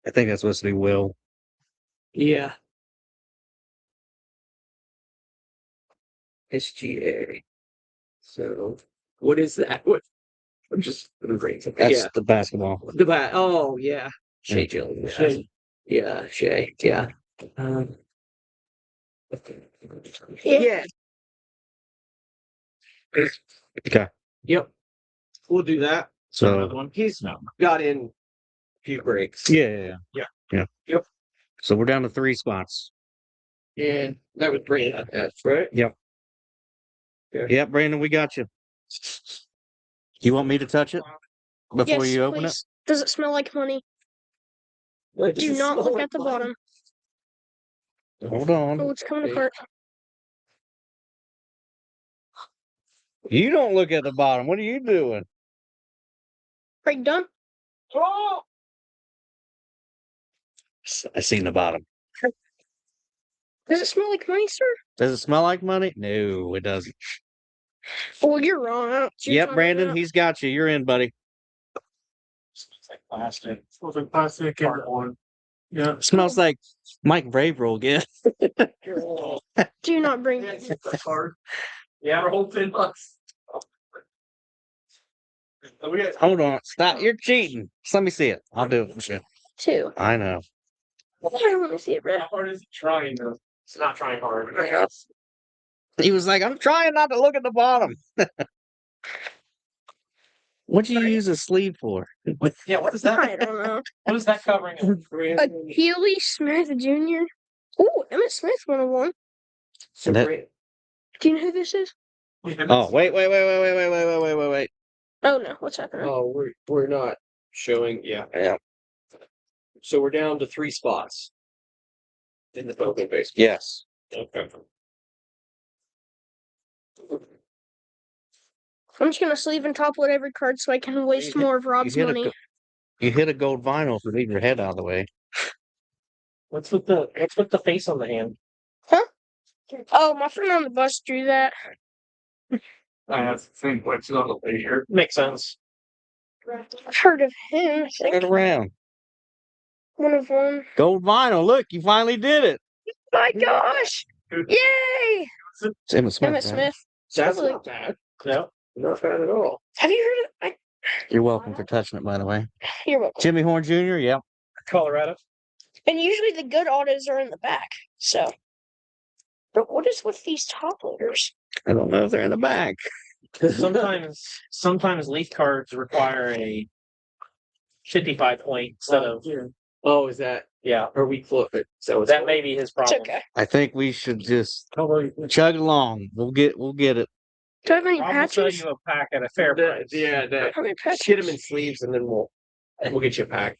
I think that's supposed to be Will. Yeah. SGA. So what is that? What? I'm just great. That's the basketball. The bat. Oh yeah. Shea Gel. Shea. Yeah. Shea. Yeah. Yeah. Okay. Yep. We'll do that. So one He's got in a few breaks. yeah. Yep. So we're down to 3 spots. And that was Brandon. That's right. Yep. Yep, Brandon, we got you. You want me to touch it before Yes, you open please. Does it smell like money? Do not look at the bottom. it? Hold on. Oh, it's coming apart. You don't look at the bottom. What are you doing? Are you done? Oh! I seen the bottom. Does it smell like money, sir? Does it smell like money? No, it doesn't. Oh, you're wrong. I don't know what you're Yep, talking Brandon, about. he's got you. You're in, buddy. Smells like plastic. Smells like plastic and one. Yeah. Smells like Mike Vrabel again. Do not bring me. Hard. Yeah. Our whole 10 bucks. We got Hold on. Stop. You're cheating. Just let me see it. I'll do it for you. Two. I know. I don't want to see it, bro. how hard is it trying though? It's not trying hard. He was like, I'm trying not to look at the bottom. What'd you use a sleeve for? What is I that? don't know. What is that covering? Healy Smith Jr. Oh, Emmett Smith 101. And that- Do you know who this is? Oh, wait. Oh no, what's happening? Oh, we're not showing. Yeah. Yeah. So we're down to 3 spots in the total base. Yes. Okay. I'm just gonna sleeve and topload every card so I can waste hit- more of Rob's hit money. You hit a gold vinyl if you leave your head out of the way. What's with the face on the hand? Oh, my friend on the bus drew that. I have the same question on the way here. Makes sense. I've heard of him. I Turn it think around. one of one. Gold vinyl. Look, you finally did it. My gosh! Yay! It's Emmitt Smith. Emmitt right? Smith. That's Totally. not bad. No. Not bad at all. Have you heard of? You're welcome for touching it, by the way. You're welcome. Jimmy Horn Jr. Yep. Colorado. And usually the good autos are in the back. So, but what is with these top loaders? I don't know if they're in the back. Sometimes leaf cards require a 55 point instead of Oh, is that? yeah. Or we flip it? So That may be his It's problem. okay. I think we should just chug along. We'll get it. Do I have any Rob will sell patches? you a pack at a fair price. How many patches? Get them in sleeves, and then we'll get you a pack.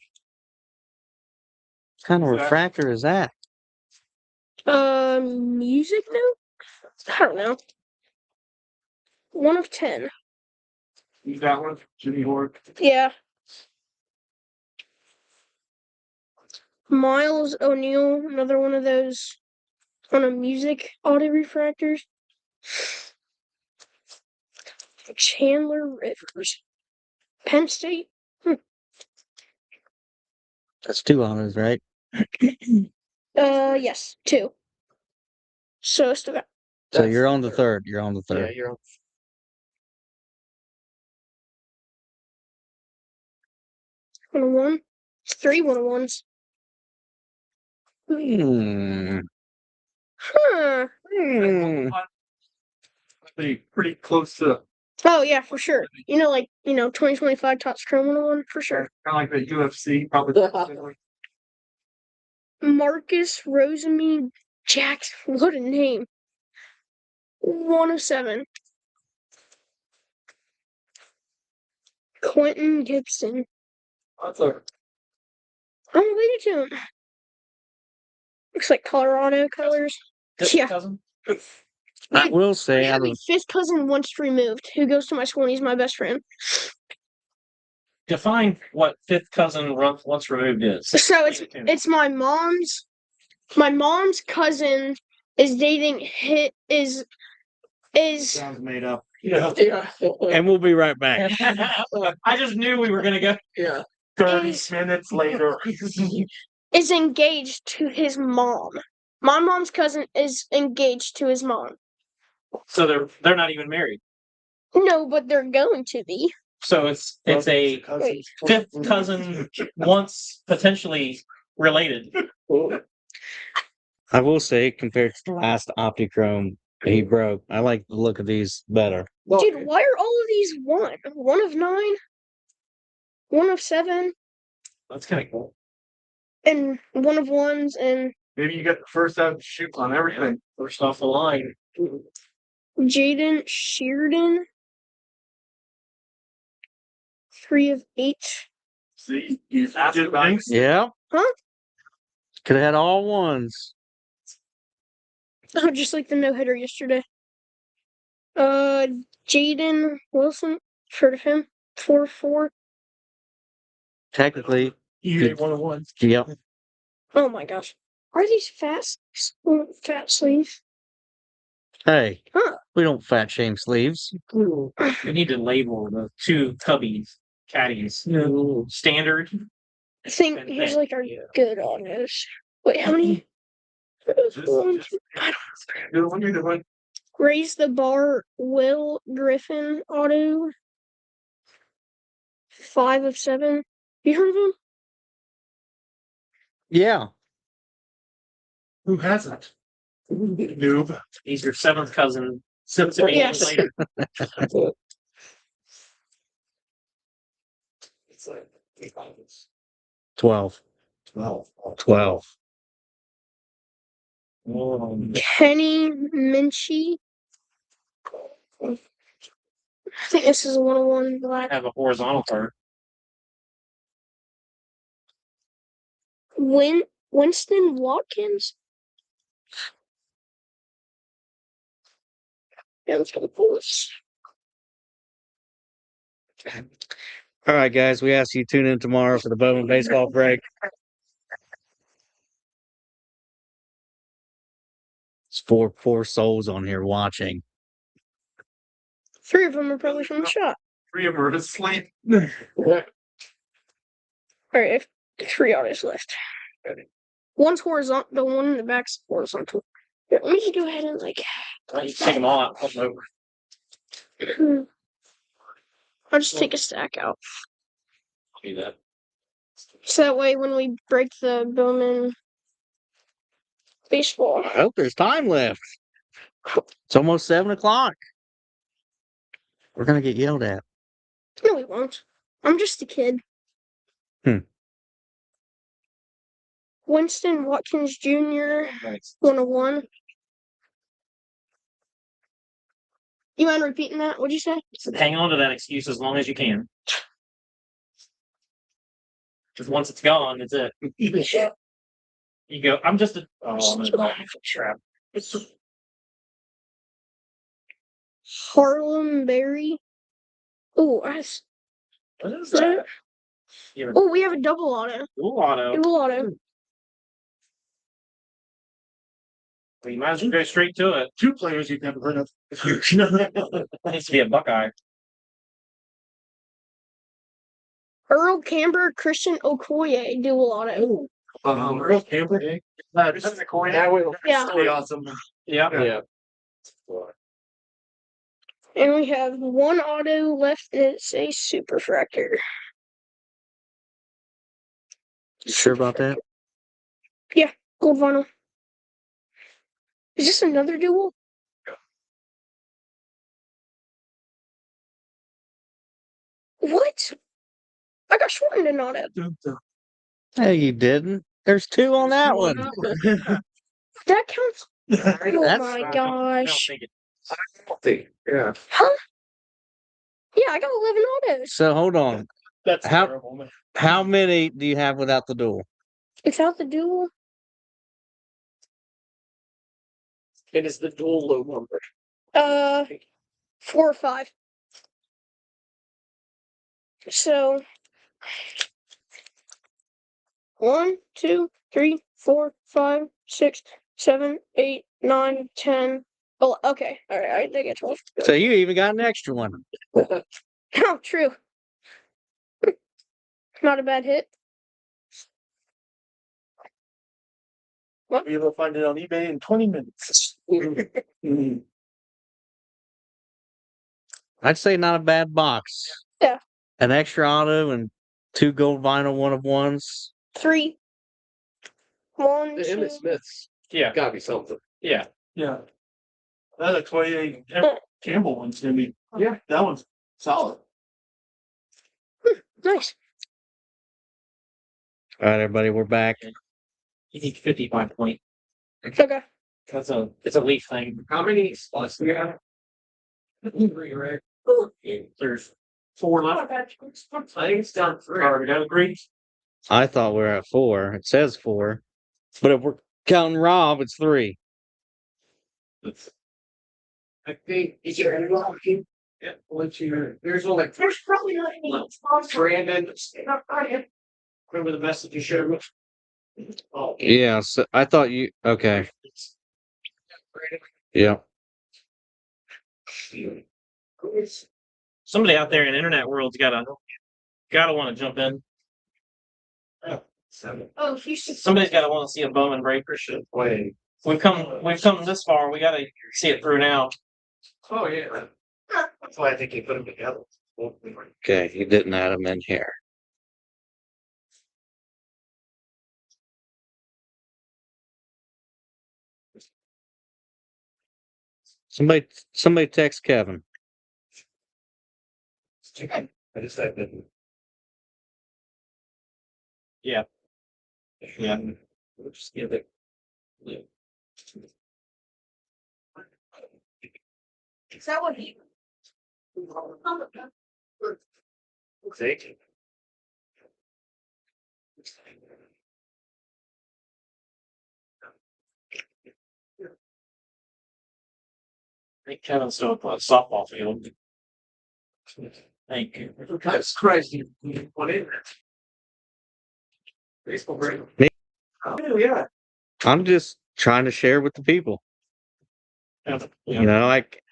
What kind of refractor is that? Music note? I don't know. 1 of 10. You got one, Jimmy Horn? Yeah. Miles O'Neill, another one of those on a music auto refractors. Chandler Rivers. Penn State. That's 2 honors, right? Yes, 2. So still got So you're on the third. You're on the Yeah, third. you're on. 1 of 1. 3 1 of 1s. Huh. Pretty close to Oh yeah, for sure. 2025 Topps Chrome 101 for sure. kind of like the UFC, probably. Marcus Rosamine Jackson. What a name. 1 of 7. Quentin Gibson. That's a I'm related to him. Looks like Colorado colors. Yeah. Cousin? I will I say, have a 5th cousin once removed who goes to my school and he's my best friend. Define what 5th cousin once removed is. So it's my mom's cousin is dating is Sounds made up. Yeah. and we'll be right back. I just knew we were gonna go. Yeah. 30 minutes later. is engaged to his mom. My mom's cousin is engaged to his mom. So they're not even married. No, but they're going to be. So it's a Wait. 5th cousin once potentially related. I will say, compared to the last Optichrome he broke, I like the look of these better. Well, Dude, why are all of these 1? 1 of 9? 1 of 7? That's kind of cool. And 1 of 1s and Maybe you got the first out shoot on everything. First off the line. Jaden Sheardon. 3 of 8. See, you asked about it. Yeah. Huh? Could have had all 1s. Oh, just like the no-hitter yesterday. Jaden Wilson. Heard of him? 4-4. Technically, You get 1 of 1. yep. Oh my gosh. Are these fat sleeves? Hey, Huh. we don't fat shame sleeves. We need to label the 2 cubbies, caddies. Standard. I think here's like our good autos. Wait, how many? Raise the bar, Will Griffin auto. 5 of 7. You heard of him? Yeah. Who hasn't? Noob. He's your 7th cousin. Yes. Later. it's like 12. 12. Kenny Minchie. I think this is a 101 black. Have a horizontal card. Winston Watkins. Yeah, let's go pull this. All right, guys. We ask you to tune in tomorrow for the Bowman baseball break. It's four souls on here watching. 3 of them are probably from the shop. 3 of them are asleep. Alright, I have 3 autos left. One's horizontal, the one in the back's horizontal. Here, let me just go ahead and like. Take them all out. Flip them over. I'll just take a stack out. Do that. So that way when we break the Bowman baseball. I hope there's time left. It's almost 7 o'clock. We're gonna get yelled at. No, we won't. I'm just a kid. Winston Watkins Jr. 101. You mind repeating that? What'd you say? Hang on to that excuse as long as you can. Because once it's gone, it's it. You go, I'm just a. Oh, crap. Harlem Berry. Oh, What is that? Oh, we have a double auto. Dual auto. Double auto. Well, you might as well go straight to it. 2 players you've never heard of. Needs to be a Buckeye. Earl Camber, Christian Okoye, dual auto. Earl Campbell. This is a coin. That would Yeah. Really awesome. Yeah. yeah. And we have 1 auto left. It's a superfractor. You sure about that? Gold vinyl. Is this another dual? What? I got shortened in auto. Hey, you didn't. There's 2 on that one. That counts. Oh That's- my I don't gosh. think it. Yeah. Huh? Yeah, I got 11 autos. So hold on. That's How- terrible, man. How many do you have without the duel? Without the dual? It is the dual low number. 4 or 5. So 1, 2, 3, 4, 5, 6, 7, 8, 9, 10. Oh, okay. All right. I get 12. So you even got an extra one. Oh, true. Not a bad hit. We'll be able to find it on eBay in 20 minutes. I'd say not a bad box. Yeah. An extra auto and 2 gold vinyl 1-of-1s. 3. 1, The 2. Emmett Smiths. Yeah. Gotta be something. Yeah. Yeah. That Okoye Campbell one's gonna be. Yeah. That one's solid. Nice. All right, everybody, we're back. You need 55 point. Okay. It's a leaf thing. How many spots do you have? 3, right? There's 4 left. I think it's down 3. Are we down to 3? I thought we were at 4. It says 4. But if we're counting Rob, it's 3. I think is there any looking? Yeah, there's only probably not any spots. Brandon. Remember the message you shared with? Oh, Yeah, so I thought you okay. Yeah. Somebody out there in the internet world's gotta want to jump in. Oh, Houston. Somebody's gotta want to see a Bowman breaker. Wait. We've come this far. We gotta see it through now. Oh yeah. That's why I think you put them together. Okay, you didn't add them in here. Somebody text Kevin. I just said that. Yeah. Yeah. We'll just give it. Yeah. Is that what he? Thank you. I think Kevin's still at the softball field. Thank you. That's crazy. What is it? Baseball break. Me? Oh, yeah. I'm just trying to share with the people. You know, like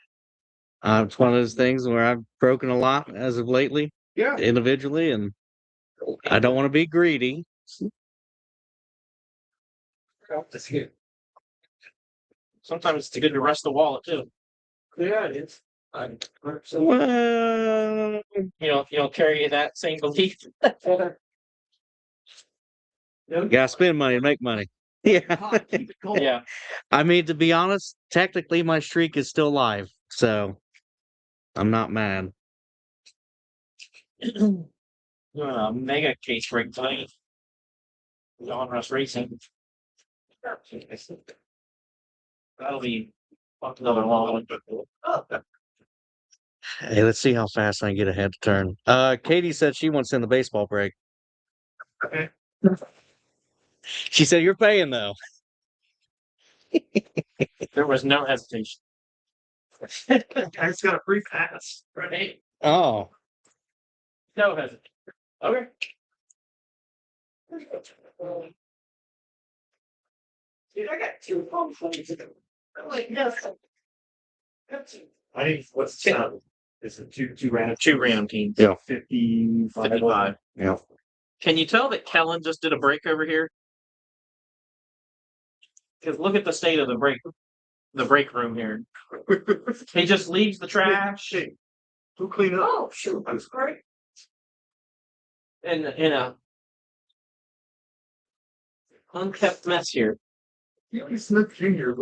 it's one of those things where I've broken a lot as of lately, Yeah. individually, and I don't want to be greedy. That's good. Sometimes it's good to rest the wallet too. Yeah, it is. Well, You don't carry that same belief. you gotta spend money to make money. Yeah. Yeah. I mean, to be honest, technically my streak is still live, so I'm not mad. Mega case break tonight. John Russ Racing. That'll be another long one. Hey, let's see how fast I can get ahead to turn. Katie said she wants in the baseball break. Okay. She said you're paying though. There was no hesitation. I just got a free pass. Right? Oh, No hesitation. Okay. Dude, I got 2 phone phones. I'm like, no. I think what's the sound? Is it two random? Two random teams. Yeah. 55. 55. yeah. Can you tell that Kellen just did a break over here? Because look at the state of the break room here. He just leaves the trash Who cleaned it up? Oh, shoot, that's great. in a unkept mess here. Gilly Smith Jr.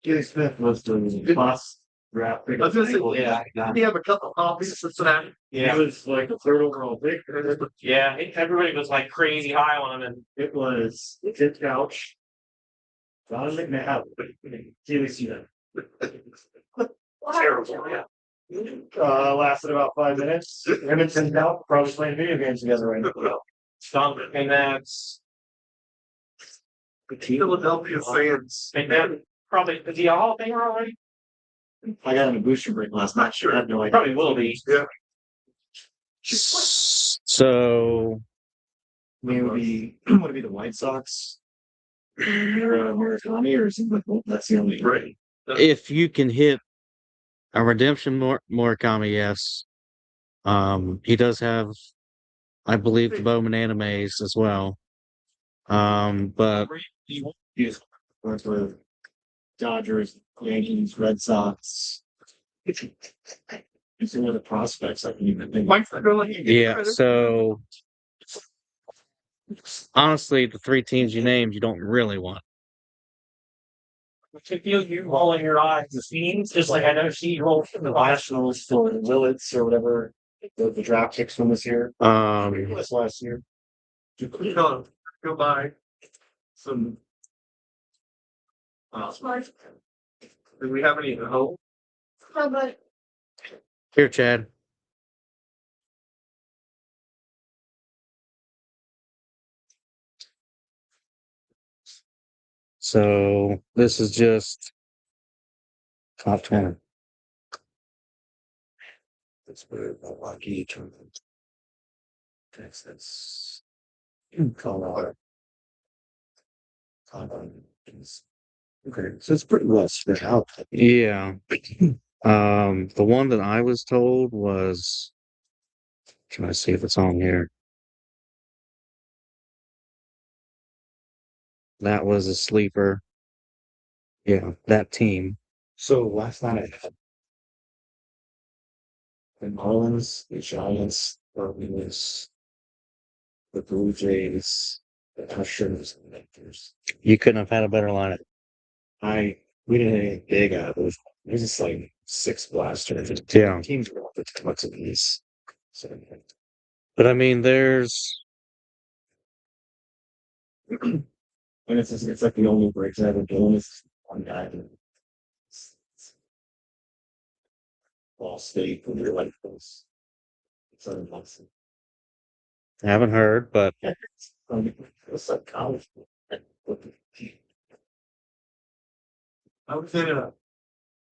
Gilly Smith was the boss draft pick. I was gonna say, yeah. Did he have a couple of copies of Cincinnati? Yeah. He was like the 3rd overall pick. Yeah, everybody was like crazy high on him, and It was Tim Couch, Don McNabb, Gilly Smith. Terrible, yeah. Lasted about 5 minutes. Him and Tim Couch probably playing video games together right now. and that's Philadelphia fans. and then probably is he a Hall of Famer already? I got him a booster break last night. Sure, I had no idea. Probably will be. Yeah. So I mean, would it be the White Sox? Or Murakami or something like that? That's the only right. if you can hit a redemption Murakami, yes. He does have, I believe, the Bowman animes as well. But Yes. Went with Dodgers, Yankees, Red Sox. Some of the prospects I can even think. yeah, so honestly, the 3 teams you named, you don't really want. I feel you rolling your eyes. The scenes, just like I know she rolled The Nationals for Willits or whatever. The draft picks from this year. This last year. Go buy some. Do we have any at home? No, but Here, Chad. So this is just top 10. That's where Milwaukee tournament. Texas. Colorado. Okay, so it's pretty well spread out. Yeah. The one that I was told was, trying to see if it's on here. That was a sleeper. Yeah, that team. So last night I had the Marlins, the Giants, the Wings, the Blue Jays, the Ushers, and the Lakers. You couldn't have had a better lineup. We didn't have anything big out of those. It was just like 6 blasters. Yeah. Teams were up to much of these. So But I mean, there's and it's like the only breaks I ever done is one guy. Ball State when you're like this. It's unlikely. Haven't heard, but It's like college. I was in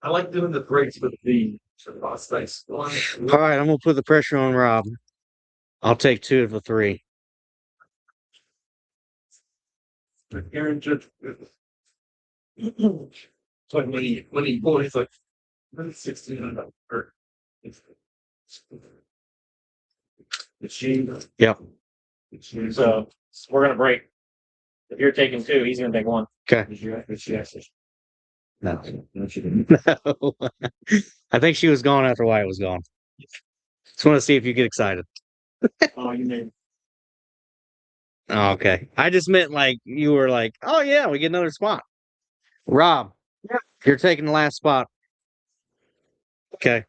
I like doing the breaks with the space. all right, I'm gonna put the pressure on Rob. I'll take 2 of the 3. Aaron just so when he pulled, he's like 16 or it's she. Yep. So we're gonna break. If you're taking 2, he's gonna take 1. Okay. No. No, she didn't. No. I think she was gone after Wyatt was gone. Just want to see if you get excited. Oh, you mean Oh, okay. I just meant like you were like, oh yeah, we get another spot. Rob, you're taking the last spot. Okay.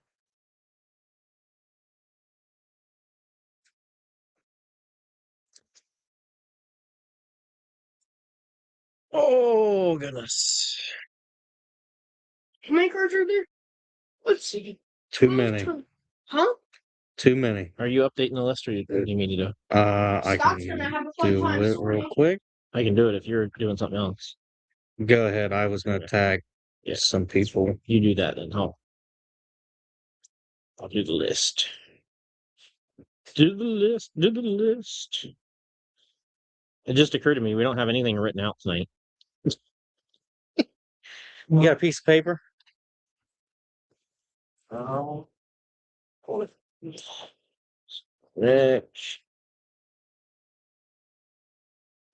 Oh goodness. How many cards are there? Let's see. Too many. Huh? Too many. Are you updating the list or do you need to do it? I Scott's can gonna have a fun do time it sorting. real quick. I can do it if you're doing something else. Go ahead. I was gonna Okay. tag Yeah. some people. You do that then. I'll do the list. Do the list. Do the list. It just occurred to me we don't have anything written out tonight. You got a piece of paper? Rich.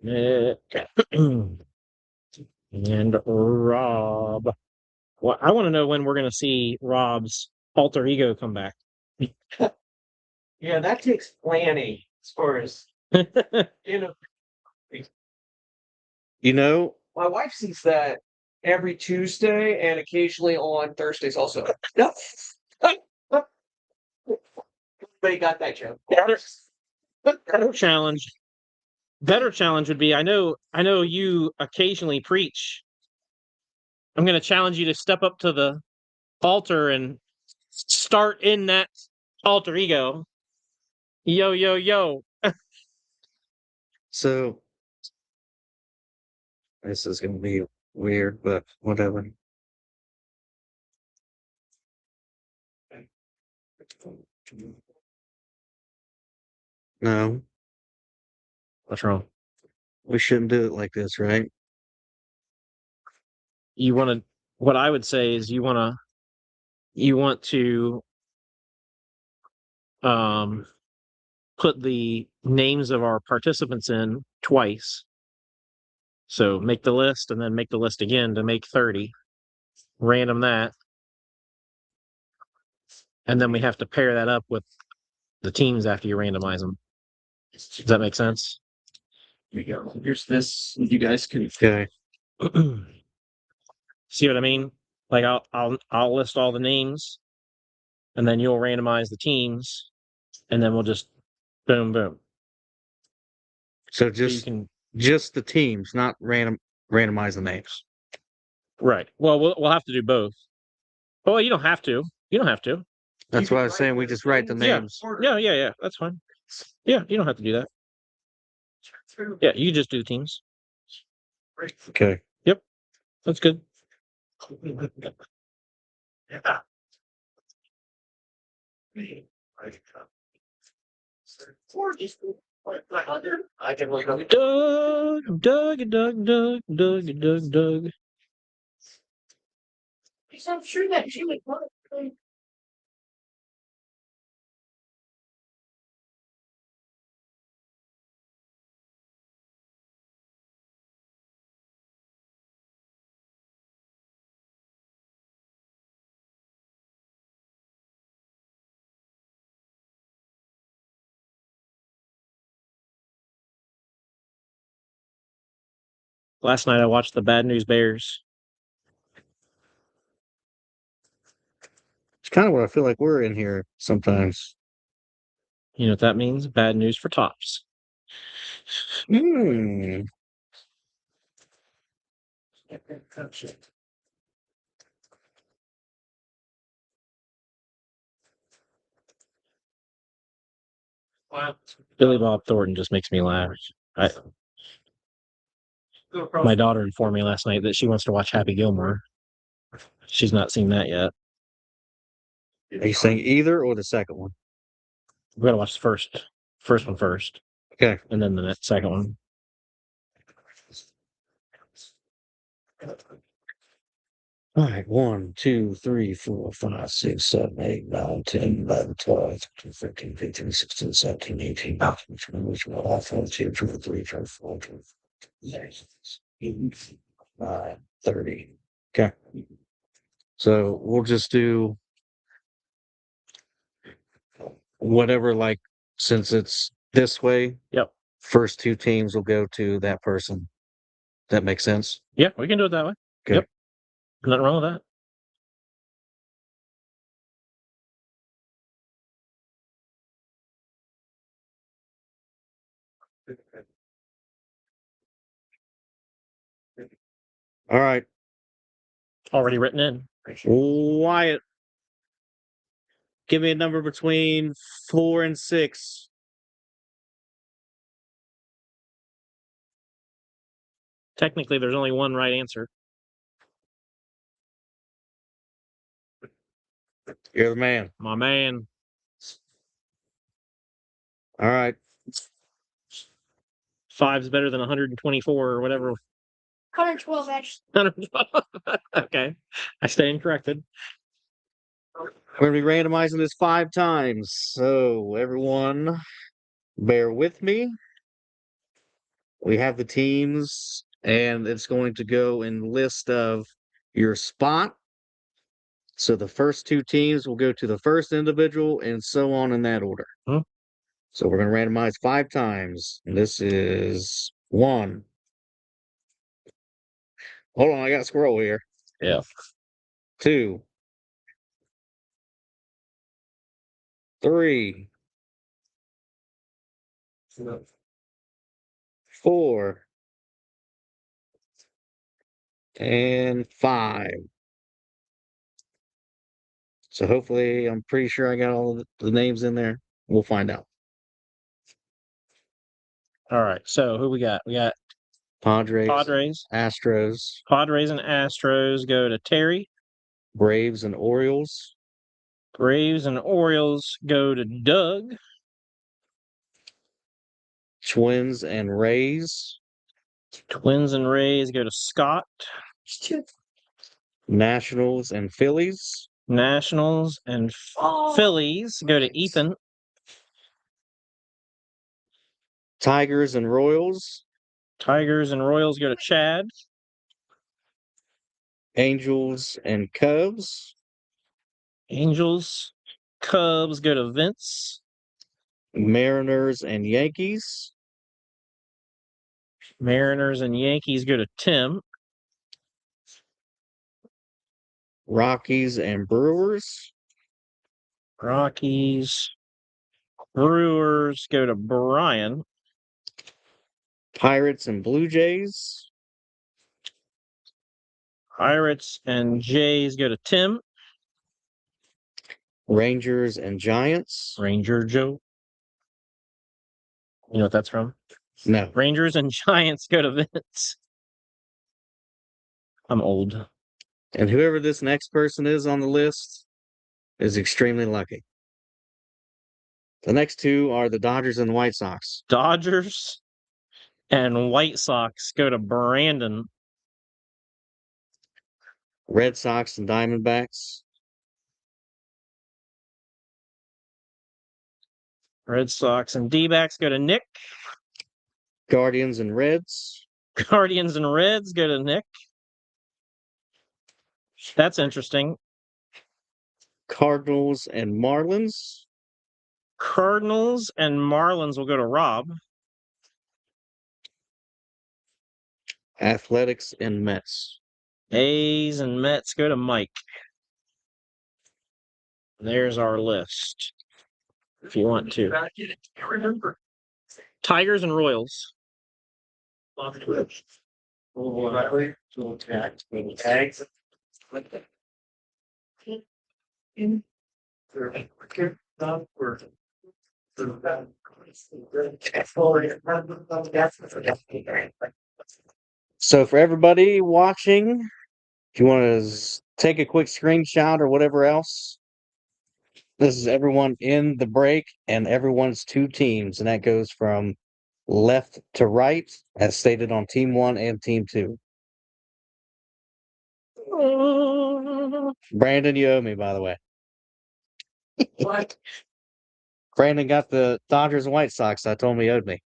Nick. And Rob. Well, I want to know when we're going to see Rob's alter ego come back. Yeah, that takes planning as far as you know. You know, My wife sees that every Tuesday and occasionally on Thursdays also. No. Everybody got that joke. Better challenge. Better challenge would be I know you occasionally preach. I'm going to challenge you to step up to the altar and start in that alter ego. Yo, yo, yo. so this is gonna be weird, but whatever. No, What's wrong? we shouldn't do it like this, right? You want to, what I would say is you want to put the names of our participants in twice. So make the list and then make the list again to make 30. Random that. And then we have to pair that up with the teams after you randomize them. Does that make sense? Here you go. Here's this. You guys can. Okay. See what I mean? Like I'll list all the names and then you'll randomize the teams and then we'll just boom boom. So So you just can just the teams, not randomize the names. right. Well, we'll have to do both. Oh, you don't have to. You don't have to. That's what I was saying. We just write the names. Yeah. That's fine. Yeah, you don't have to do that. Yeah, you just do teams. Okay. That's good. Yeah. I can look up. Doug. I'm sure that Jimmy won it. Last night I watched the Bad News Bears. It's kind of what I feel like we're in here sometimes. You know what that means? Bad news for tops. Hmm. Billy Bob Thornton just makes me laugh. My daughter informed me last night that she wants to watch Happy Gilmore. She's not seen that yet. Are you saying either or the second one? We gotta watch the first one first. Okay. And then the next second one. All right, 1, 2, 3, 4, 5, 6, 7, 8, 9, 10, 11, 12, 13, 14, 15, 16, 17, 18, 19, 20, 21, 22, 23, 24, 25, 30. Okay. So we'll just do whatever, like, since it's this way. Yep. First 2 teams will go to that person. That makes sense? Yeah, we can do it that way. Okay. Yep. Nothing wrong with that. All right. Already written in. Wyatt, give me a number between 4 and 6. Technically, there's only one right answer. You're the man. My man. All right. 5's better than 124 or whatever. 112 actually. 112. Okay. I stand corrected. We're going to be randomizing this 5 times. So, everyone, bear with me. We have the teams, and it's going to go in list of your spot. So, the first 2 teams will go to the first individual, and so on in that order. Hmm. So, we're going to randomize 5 times. And this is 1. Hold on, I got to scroll here. Yeah. 2. 3. 4. And 5. So hopefully, I'm pretty sure I got all the names in there. We'll find out. All right. So who we got? We got Padres, Padres. Astros, Padres and Astros go to Terry. Braves, and Orioles. Braves and Orioles go to Doug. Twins and Rays. Twins and Rays go to Scott. Nationals and Phillies. Nationals and Phillies go to Ethan. Tigers and Royals. Tigers and Royals go to Chad. Angels and Cubs. Angels, Cubs go to Vince. Mariners and Yankees. Mariners and Yankees go to Tim. Rockies and Brewers. Rockies, Brewers go to Brian. Pirates and Blue Jays. Pirates and Jays go to Tim. Rangers and Giants. Ranger Joe. You know what that's from? No. Rangers and Giants go to Vince. I'm old. And whoever this next person is on the list is extremely lucky. The next 2 are the Dodgers and the White Sox. Dodgers and White Sox go to Brandon. Red Sox and Diamondbacks. Red Sox and D-backs go to Nick. Guardians and Reds. Guardians and Reds go to Nick. That's interesting. Cardinals and Marlins. Cardinals and Marlins will go to Rob. Athletics and Mets. A's and Mets go to Mike. There's our list. If you want to. Remember. Tigers and Royals. So for everybody watching, if you want to take a quick screenshot or whatever else, this is everyone in the break and everyone's two teams, and that goes from left to right, as stated on Team 1 and Team 2. Brandon, you owe me, by the way. What? Brandon got the Dodgers and White Sox. I told him he owed me.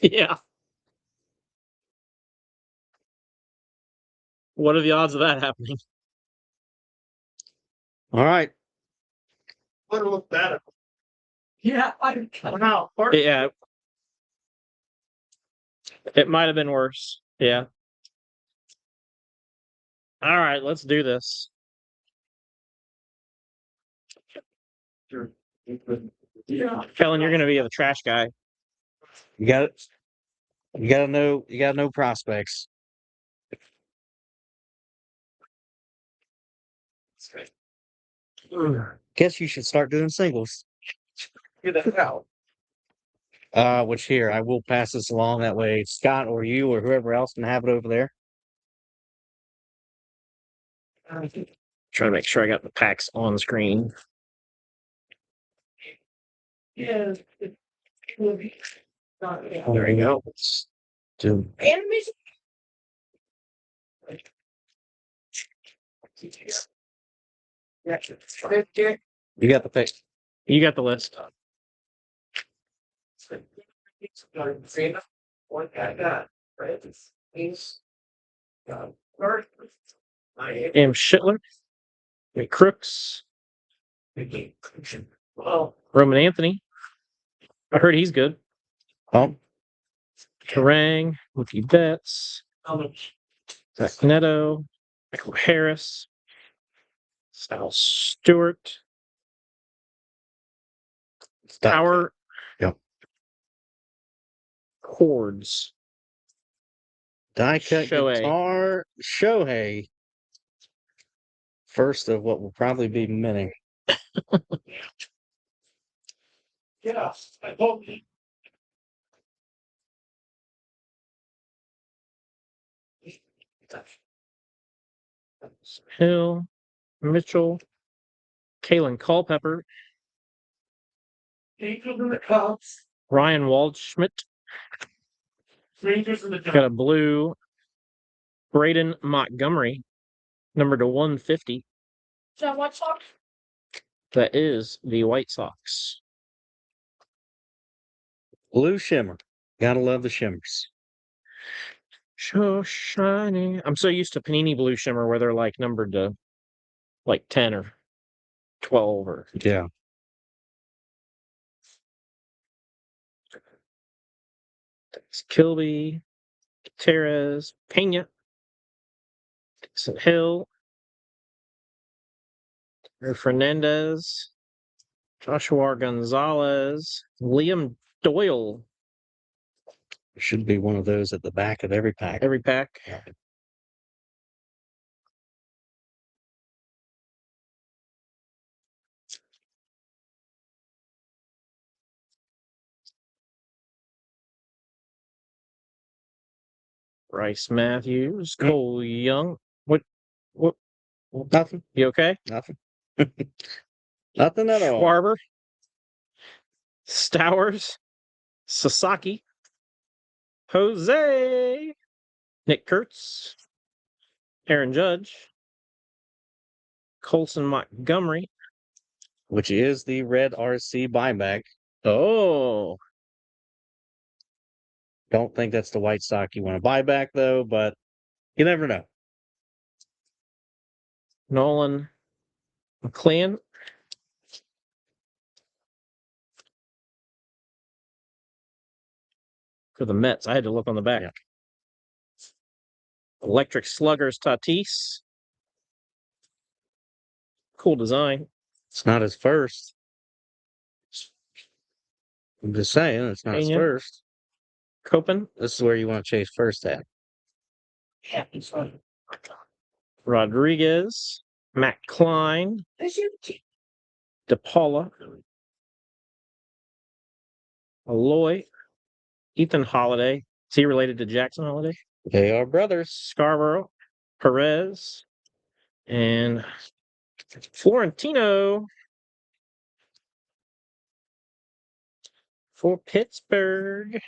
Yeah. What are the odds of that happening? All right. What look better? Yeah, I don't know. Yeah. It might have been worse. Yeah. All right, let's do this. Yeah. Kellen, you're gonna be the trash guy. You got it. You gotta know prospects. Guess you should start doing singles. Get the hell. Which here, I will pass this along. That way Scott or you or whoever else can have it over there. Trying to make sure I got the packs on screen. Yeah. There you go. Let's do Animation. You got the pick. You got the list. M. Schittler. Crooks. Roman Anthony. I heard he's good. Oh, Terang. Mookie Betts. Zach Neto. Michael Harris. Sal Stewart. Power. Yep. Chords. Die cut Shohei. guitar. Shohei. First of what will probably be many. Yeah, I hope you. Hill. Mitchell. Kalen Culpepper. Angels in the Cubs. Ryan Waldschmidt. Rangers in the Got a blue. Braden Montgomery. Number to 150. Is that White Sox? That is the White Sox. Blue shimmer. Gotta love the shimmers. So shiny. I'm so used to Panini Blue Shimmer where they're like numbered to like 10 or 12 or Yeah. Kilby, Gutierrez, Pena, Dixon Hill, Fernandez, Joshua Gonzalez, Liam Doyle. Should be one of those at the back of every pack. Every pack. Bryce Matthews, Cole Young. What? Nothing. You okay? Nothing. Nothing at all. Schwarber, Stowers, Sasaki, Jose, Nick Kurtz, Aaron Judge, Colson Montgomery. Which is the red RC buyback. Oh, Don't think that's the White Sox you want to buy back though, but you never know. Nolan McLean. For the Mets, I had to look on the back. Yeah. Electric Sluggers Tatis. Cool design. It's not his first. I'm just saying, it's not his Pena. first. Copen. This is where you want to chase first at. Yeah, it's fun. Rodriguez. Matt Klein. DePaula, Aloy, Ethan Holiday. Is he related to Jackson Holiday? They are brothers. Scarborough, Perez, and Florentino for Pittsburgh.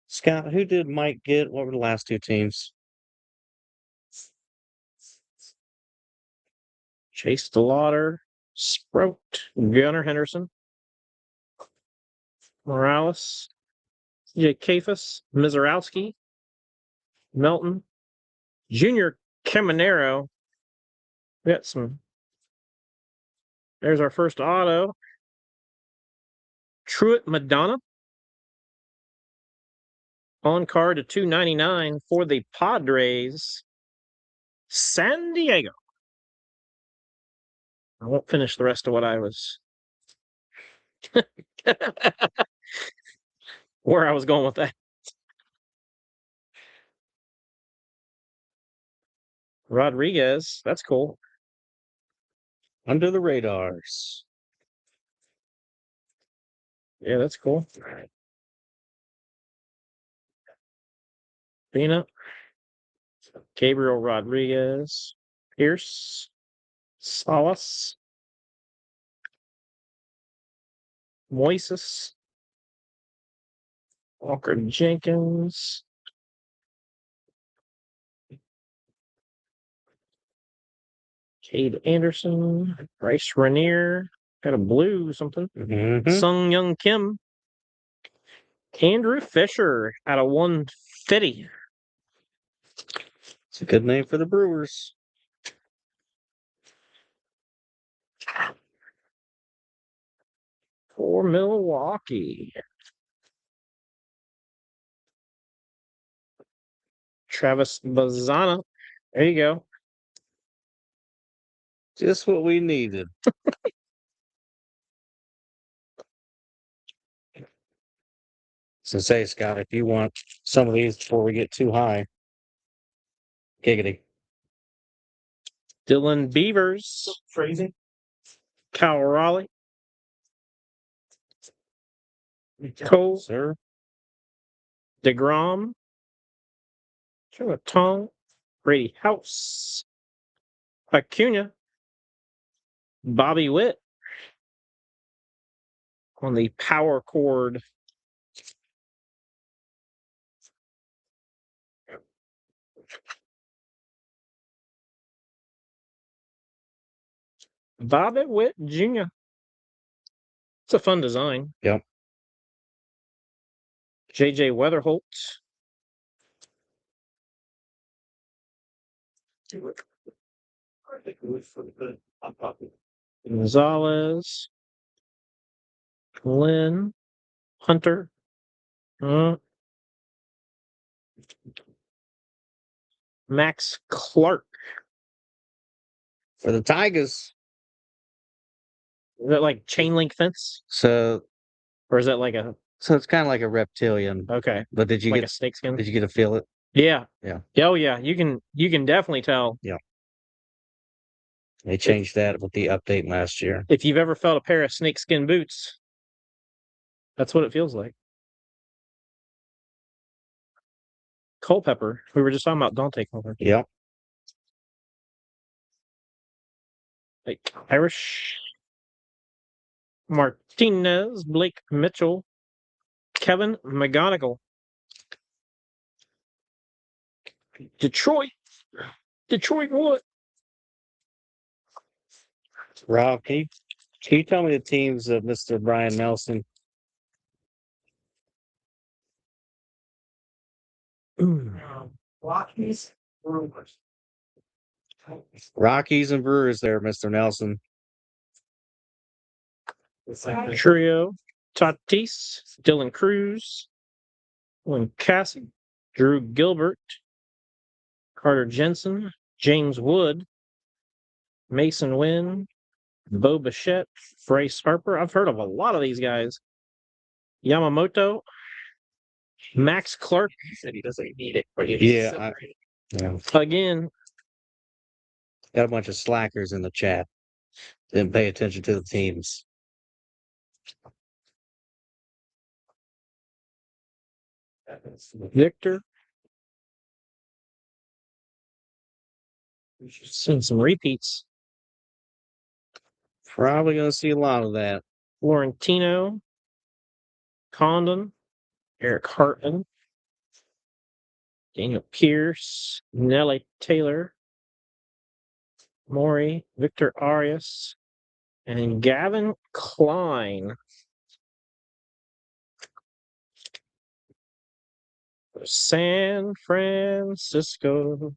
Scott, who did Mike get? What were the last two teams? Chase DeLauder, Sprout, Gunnar Henderson, Morales, CJ Kafis, Mizarowski, Melton, Junior Caminero. We got some. There's our first auto. Truett Madonna. On card to 299 for the Padres. San Diego. I won't finish the rest of what I was. Where I was going with that. Rodriguez. That's cool. Under the radars. Yeah, that's cool. Pina. Gabriel Rodriguez. Pierce. Salas. Moises. Walker Jenkins. Cade Anderson. Bryce Rainier. Got a blue something. Mhm. Sung Young Kim. Andrew Fisher out of 150. It's a good name for the Brewers. For Milwaukee. Travis Bazana. There you go. Just what we needed. So say, Scott, if you want some of these before we get too high. Giggity. Dylan Beavers. Phrasing. Kyle Raleigh. Cole. Sir. DeGrom. Tong. Brady House. Acuna. Bobby Witt. On the power cord. Bobby Witt Jr. It's a fun design. Yep. JJ Weatherholt. Gonzalez. Lynn. Hunter. Max Clark. For the Tigers. Is that like chain link fence? So Or is that like a it's kind of like a reptilian. okay. But did you Like get a snake skin? did you get to feel it? Yeah. Yeah. Oh yeah. You can definitely tell. Yeah. They changed that with the update last year. If you've ever felt a pair of snakeskin boots, that's what it feels like. Culpepper. We were just talking about Dante Culpepper. Yep. Like Irish. Martinez, Blake Mitchell, Kevin McGonigal. Detroit. Detroit what? Rob, can you tell me the teams of Mr. Brian Nelson? Rockies. Brewers. Rockies and Brewers there, Mr. Nelson. Trio, Tatis, Dylan Cruz, Owen Cassie, Drew Gilbert, Carter Jensen, James Wood, Mason Wynn, Bo Bichette, Bryce Harper. I've heard of a lot of these guys. Yamamoto, Max Clark. He said he doesn't need it. But Yeah, Again, got a bunch of slackers in the chat. Didn't pay attention to the teams. Victor. Seen some repeats. Probably going to see a lot of that. Florentino, Condon, Eric Hartman, Daniel Pierce, Nelly Taylor, Maury, Victor Arias, and Gavin Klein. For San Francisco.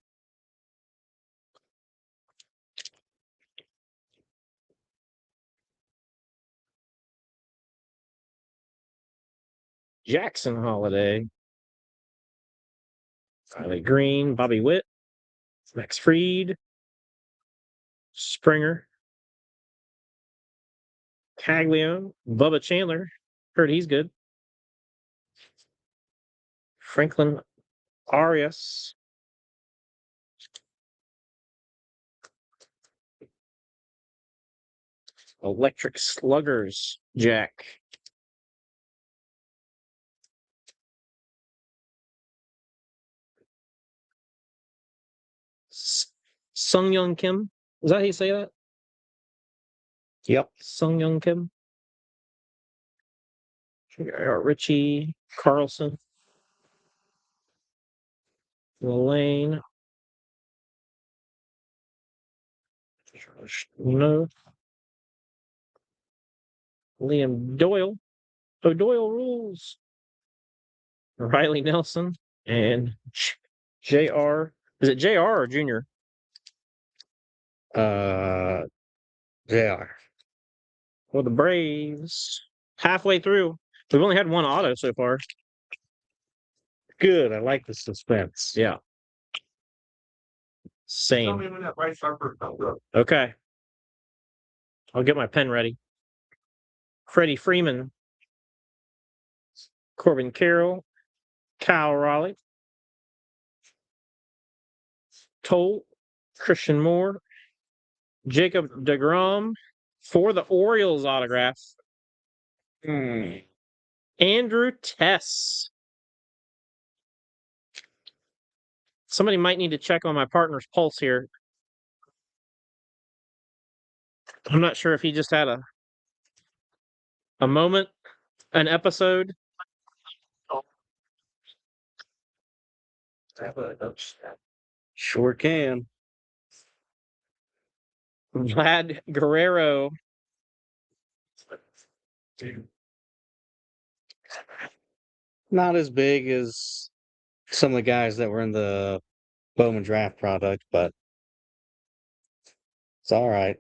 Jackson Holiday. Riley Green, Bobby Witt, Max Fried, Springer, Caglio, Bubba Chandler. Heard he's good. Franklin Arias. Electric Sluggers, Jack. Sung Young Kim. Is that how you say that? Yep. Sung Young Kim. Richie Carlson. Lane. No. Liam Doyle. O'Doyle rules. Riley Nelson and JR. Is it JR or Junior? JR. For the Braves. Halfway through. We've only had one auto so far. Good. I like the suspense. Yeah. Tell Same. me when that right sucker comes up. Okay. I'll get my pen ready. Freddie Freeman. Corbin Carroll. Kyle Raleigh. Toll. Christian Moore. Jacob DeGrom. For the Orioles autograph. Andrew Tess. Somebody might need to check on my partner's pulse here. I'm not sure if he just had a moment, an episode. Sure can. Vlad Guerrero. Not as big as some of the guys that were in the Bowman draft product, but it's all right.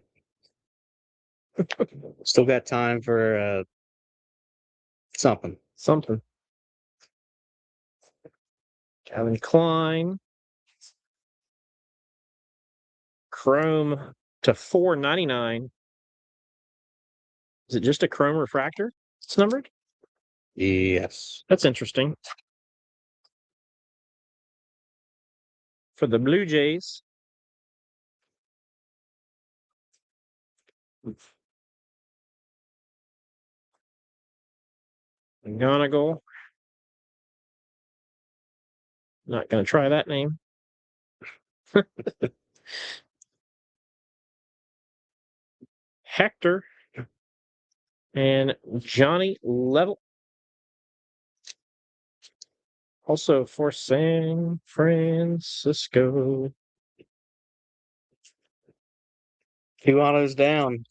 Still got time for something. Calvin Klein. Chrome to $4.99. Is it just a chrome refractor? It's numbered? Yes. That's interesting. For the Blue Jays. McGonigal. Not going to try that name. Hector. And Johnny Level. Also for San Francisco. 2 autos down.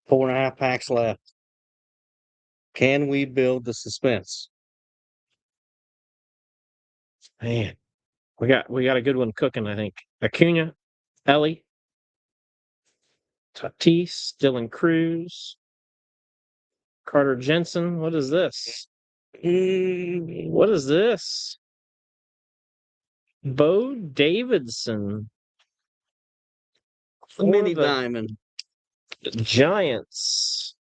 4.5 packs left. Can we build the suspense? Man, we got a good one cooking, I think. Acuna, Ellie, Tatis, Dylan Cruz, Carter Jensen. What is this? What is this? Bo Davidson. Mini For the diamond. Giants.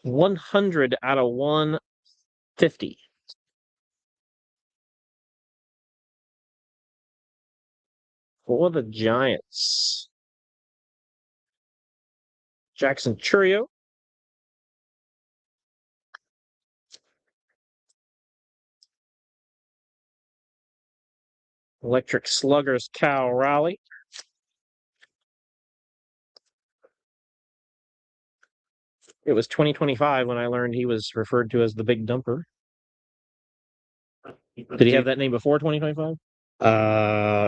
100 out of 50. For the Giants, Jackson Churio. Electric Sluggers, Cal Raleigh. It was 2025 when I learned he was referred to as the Big Dumper. Did he have that name before 2025?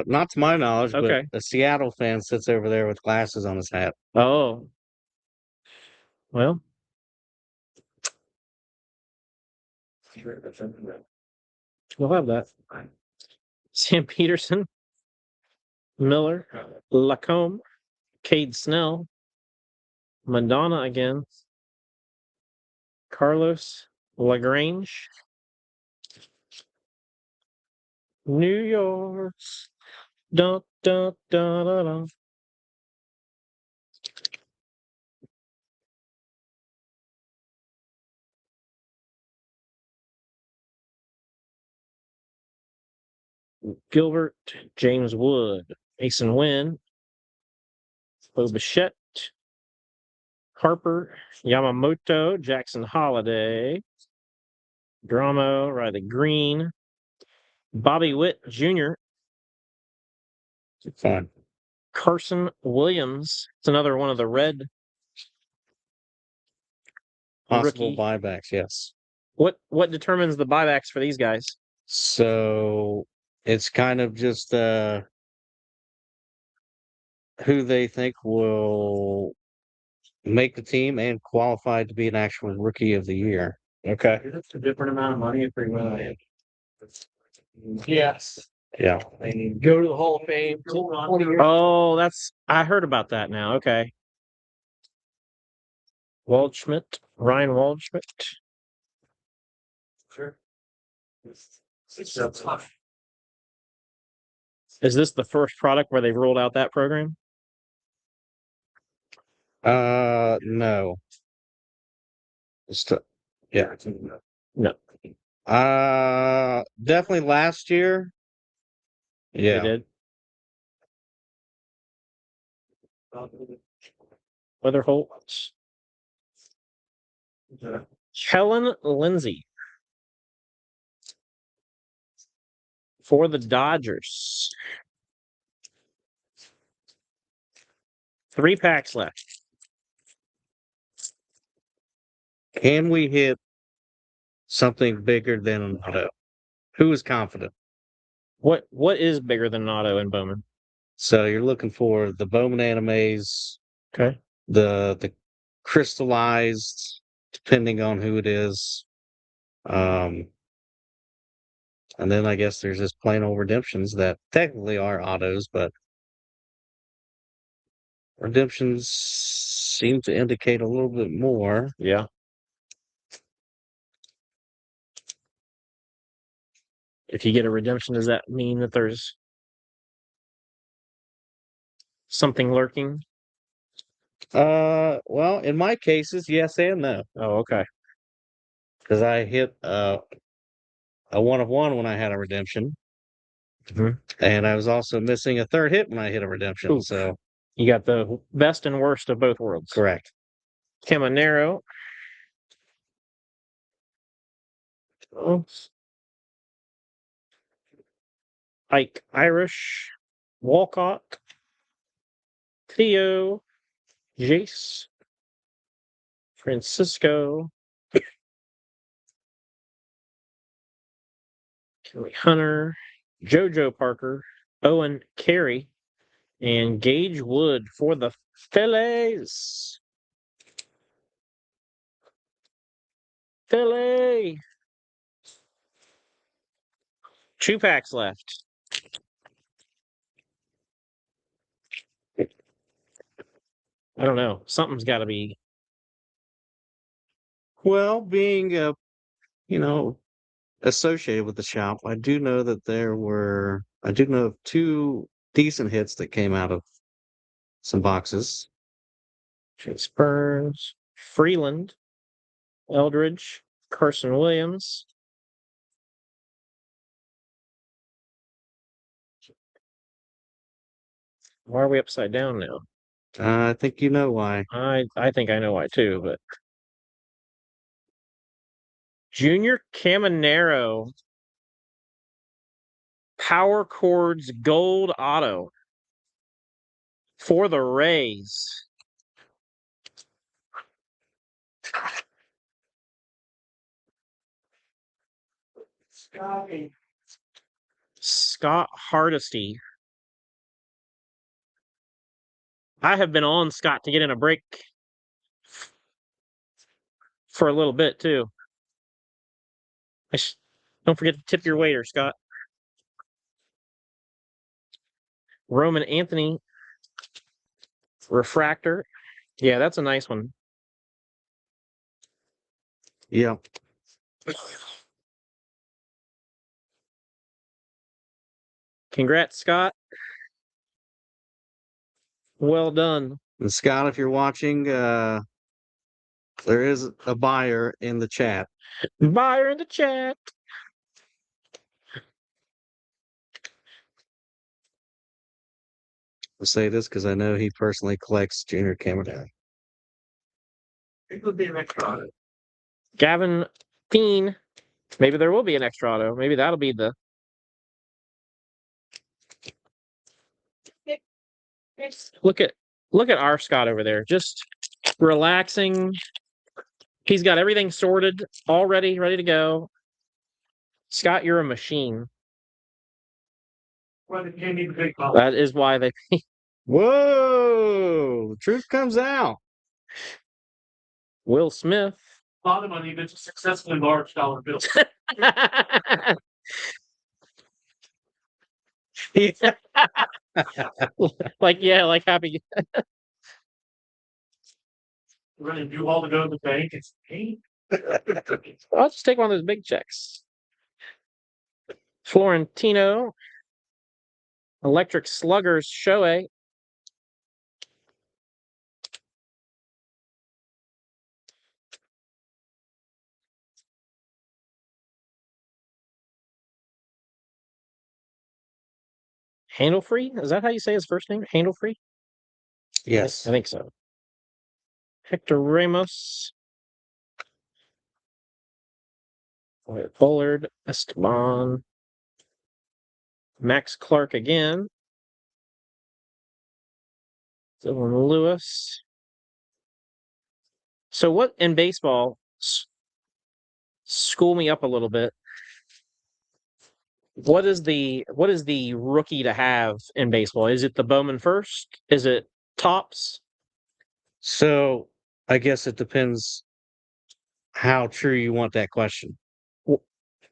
Not to my knowledge, Okay. but a Seattle fan sits over there with glasses on his hat. Oh. Well. We'll have that. Sam Peterson, Miller, Lacombe, Cade Snell, Madonna again, Carlos LaGrange, New York. Dun, dun, dun, dun, dun. Gilbert, James Wood, Mason Wynn, Bo Bichette, Harper, Yamamoto, Jackson Holiday, Dramo, Riley Green, Bobby Witt Jr., Fine. Carson Williams. It's another one of the red Possible rookie. buybacks, yes. What determines the buybacks for these guys? So it's kind of just who they think will make the team and qualify to be an actual rookie of the year. Okay. It's a different amount of money if we win. Yes. Yeah. Go to the Hall of Fame. 20 years. Oh, I heard about that now. Okay. Waldschmidt, Ryan Waldschmidt. Sure. Is this the first product where they've rolled out that program? No. Yeah. No. Definitely last year. Yeah. They did. Weatherholt. Kellen Lindsey for the Dodgers. 3 packs left. Can we hit something bigger than an auto? Who is confident? What is bigger than an auto in Bowman? So you're looking for the Bowman animes, Okay. the crystallized, depending on who it is. And then I guess there's just plain old redemptions that technically are autos, but redemptions seem to indicate a little bit more. Yeah. If you get a redemption, does that mean that there's something lurking? Well, in my cases, yes and no. Oh, okay. Because I hit a 1 of 1 when I had a redemption. Mhm. And I was also missing a third hit when I hit a redemption. Oof. So You got the best and worst of both worlds. correct. Caminero. Ike Irish. Walcott. Theo. Jace. Francisco. Kelly Hunter. JoJo Parker. Owen Carey. And Gage Wood for the Phillies. Philly. 2 packs left. I don't know. Something's got to be. Well, being associated with the shop, I do know that I do know of 2 decent hits that came out of some boxes. Chase Burns, Freeland, Eldridge, Carson Williams, Why are we upside down now? I think you know why. I think I know why too, but Junior Caminero Power Chords Gold Auto for the Rays. Scott Hardesty. I have been on Scott to get in a break for a little bit too. Don't forget to tip your waiter, Scott. Roman Anthony Refractor. Yeah, that's a nice one. Yeah. Congrats, Scott. Well done. And Scott, if you're watching, there is a buyer in the chat. Buyer in the chat. I'll say this because I know he personally collects Junior Caminero. It would be an extra auto. Gavin Peen. Maybe there will be an extra auto. Maybe that'll be the. Look at our Scott over there. Just relaxing. He's got everything sorted, all ready to go. Scott, you're a machine. Well, you need a big ball. That is why they. Whoa! The truth comes out. Will Smith. A lot of money, but it's successfully large dollar bills. like happy. We're going to do all to go to the bank. It's pain. I'll just take one of those big checks. Florentino. Electric Sluggers Shohei. Handle Free? Is that how you say his first name? Handle Free? Yes. I think so. Hector Ramos. Bullard. Esteban. Max Clark again. Dylan Lewis. So what in baseball? School me up a little bit. What is the rookie to have in baseball? Is it the Bowman first? Is it tops? So I guess it depends how true you want that question.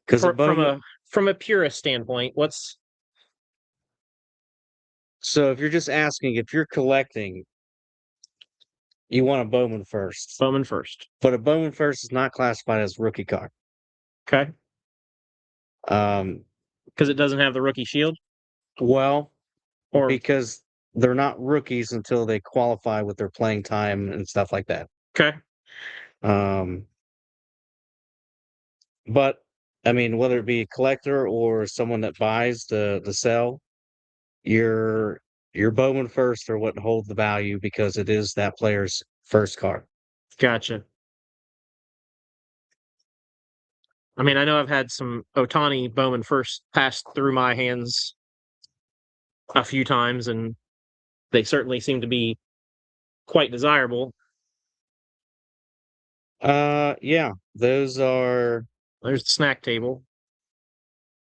Because from a purist standpoint, what's so if you're just asking if you're collecting, you want a Bowman first. Bowman first? But a Bowman first is not classified as rookie card. Okay. Because it doesn't have the rookie shield? Well, or because they're not rookies until they qualify with their playing time and stuff like that. Okay. But I mean, whether it be a collector or someone that buys the sell, your Bowman first are what hold the value because it is that player's first card. Gotcha. I mean, I know I've had some Ohtani Bowman first pass through my hands a few times, and they certainly seem to be quite desirable. Yeah, those are. There's the snack table.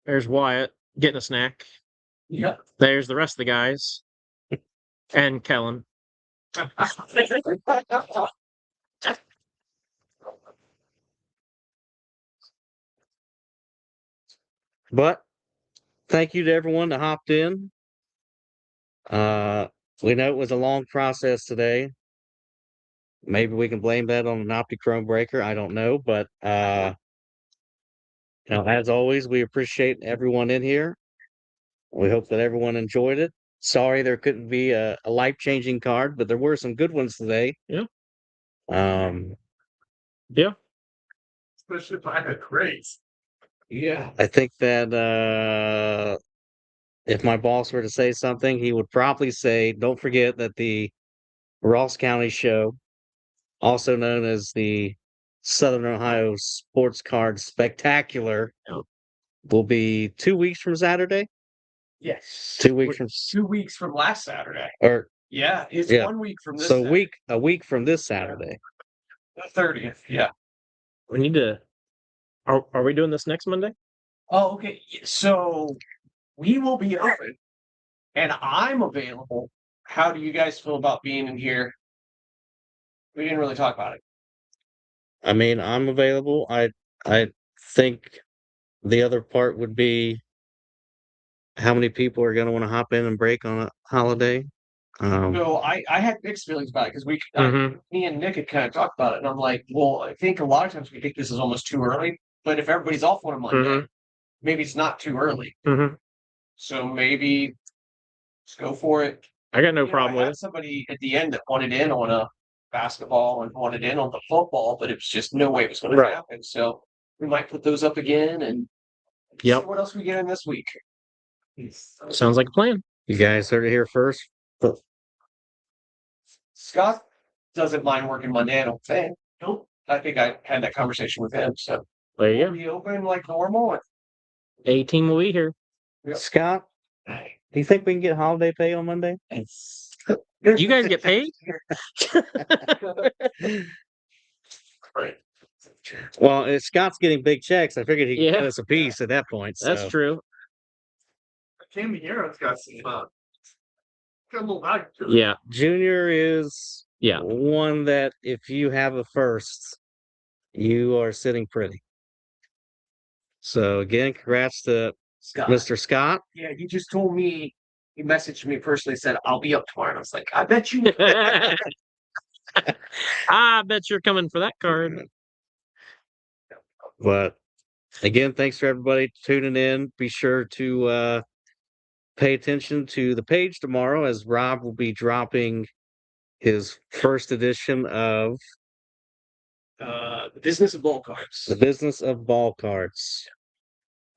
There's Wyatt getting a snack. Yeah. There's the rest of the guys. And Kellen. But thank you to everyone that hopped in. We know it was a long process today. Maybe we can blame that on an Optichrome breaker. I don't know, but as always, we appreciate everyone in here. We hope that everyone enjoyed it. Sorry there couldn't be a life-changing card, but there were some good ones today. Yeah. Yeah. Especially if I had grades. Yeah. I think that if my boss were to say something, he would probably say, "Don't forget that the Ross County Show, also known as the Southern Ohio Sports Card Spectacular, will be 2 weeks from Saturday." Yes. 2 weeks from 2 weeks from last Saturday. or Yeah, it's Yeah. 1 week from this. so Saturday. a week from this Saturday. The 30th. Yeah. We need to. Are we doing this next Monday? Oh, okay. So we will be open, and I'm available. How do you guys feel about being in here? We didn't really talk about it. I mean, I'm available. I think the other part would be how many people are going to want to hop in and break on a holiday. So I had mixed feelings about it because me and Nick had kind of talked about it, and I'm like, well, I think a lot of times we think this is almost too early, but if everybody's off on a Monday, maybe it's not too early. So maybe let's go for it. I got no You know, problem I with had it. somebody at the end that wanted in on a basketball and wanted in on the football, but it was just no way it was going to happen. So we might put those up again and see what else we get in this week. Sounds like a plan. You guys heard it here first. Scott doesn't mind working Monday, I don't think. Nope. I think I had that conversation with him. So There you we'll be open like normal. 18 will be here. Scott, do you think we can get holiday pay on Monday? You guys get paid? Well, if Scott's getting big checks, I figured he could Yeah. get us a piece at that point. That's so. true. Cameron's got some got a little value to it. Yeah. Junior is Yeah. one that if you have a first, you are sitting pretty. So again, congrats to Scott. Mr. Scott. Yeah, he just told me, he messaged me personally, said, I'll be up tomorrow. And I was like, I bet you. I bet you're coming for that card. But again, thanks for everybody tuning in. Be sure to pay attention to the page tomorrow as Rob will be dropping his first edition of The Business of Ball Cards. The Business of Ball Cards.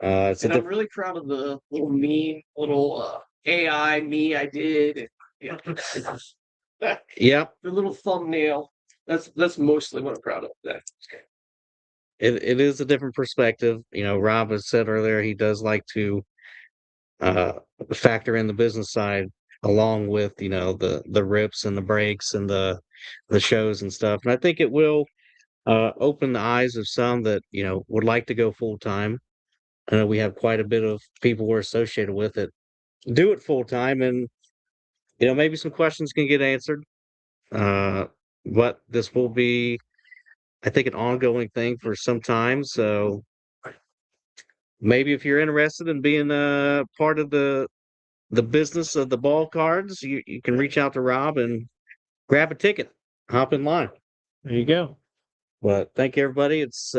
And I'm really proud of the little meme, little AI me I did. Yeah. Yep. The little thumbnail. That's mostly what I'm proud of. That. It is a different perspective. You know, Rob has said earlier he does like to factor in the business side along with, you know, the rips and the breaks and the shows and stuff. And I think it will open the eyes of some that, you know, would like to go full time. I know we have quite a bit of people who are associated with it. Do it full time and, you know, maybe some questions can get answered. But this will be, I think, an ongoing thing for some time. So maybe if you're interested in being a part of the business of the ball cards, you can reach out to Rob and grab a ticket, hop in line. There you go. But thank you, everybody. It's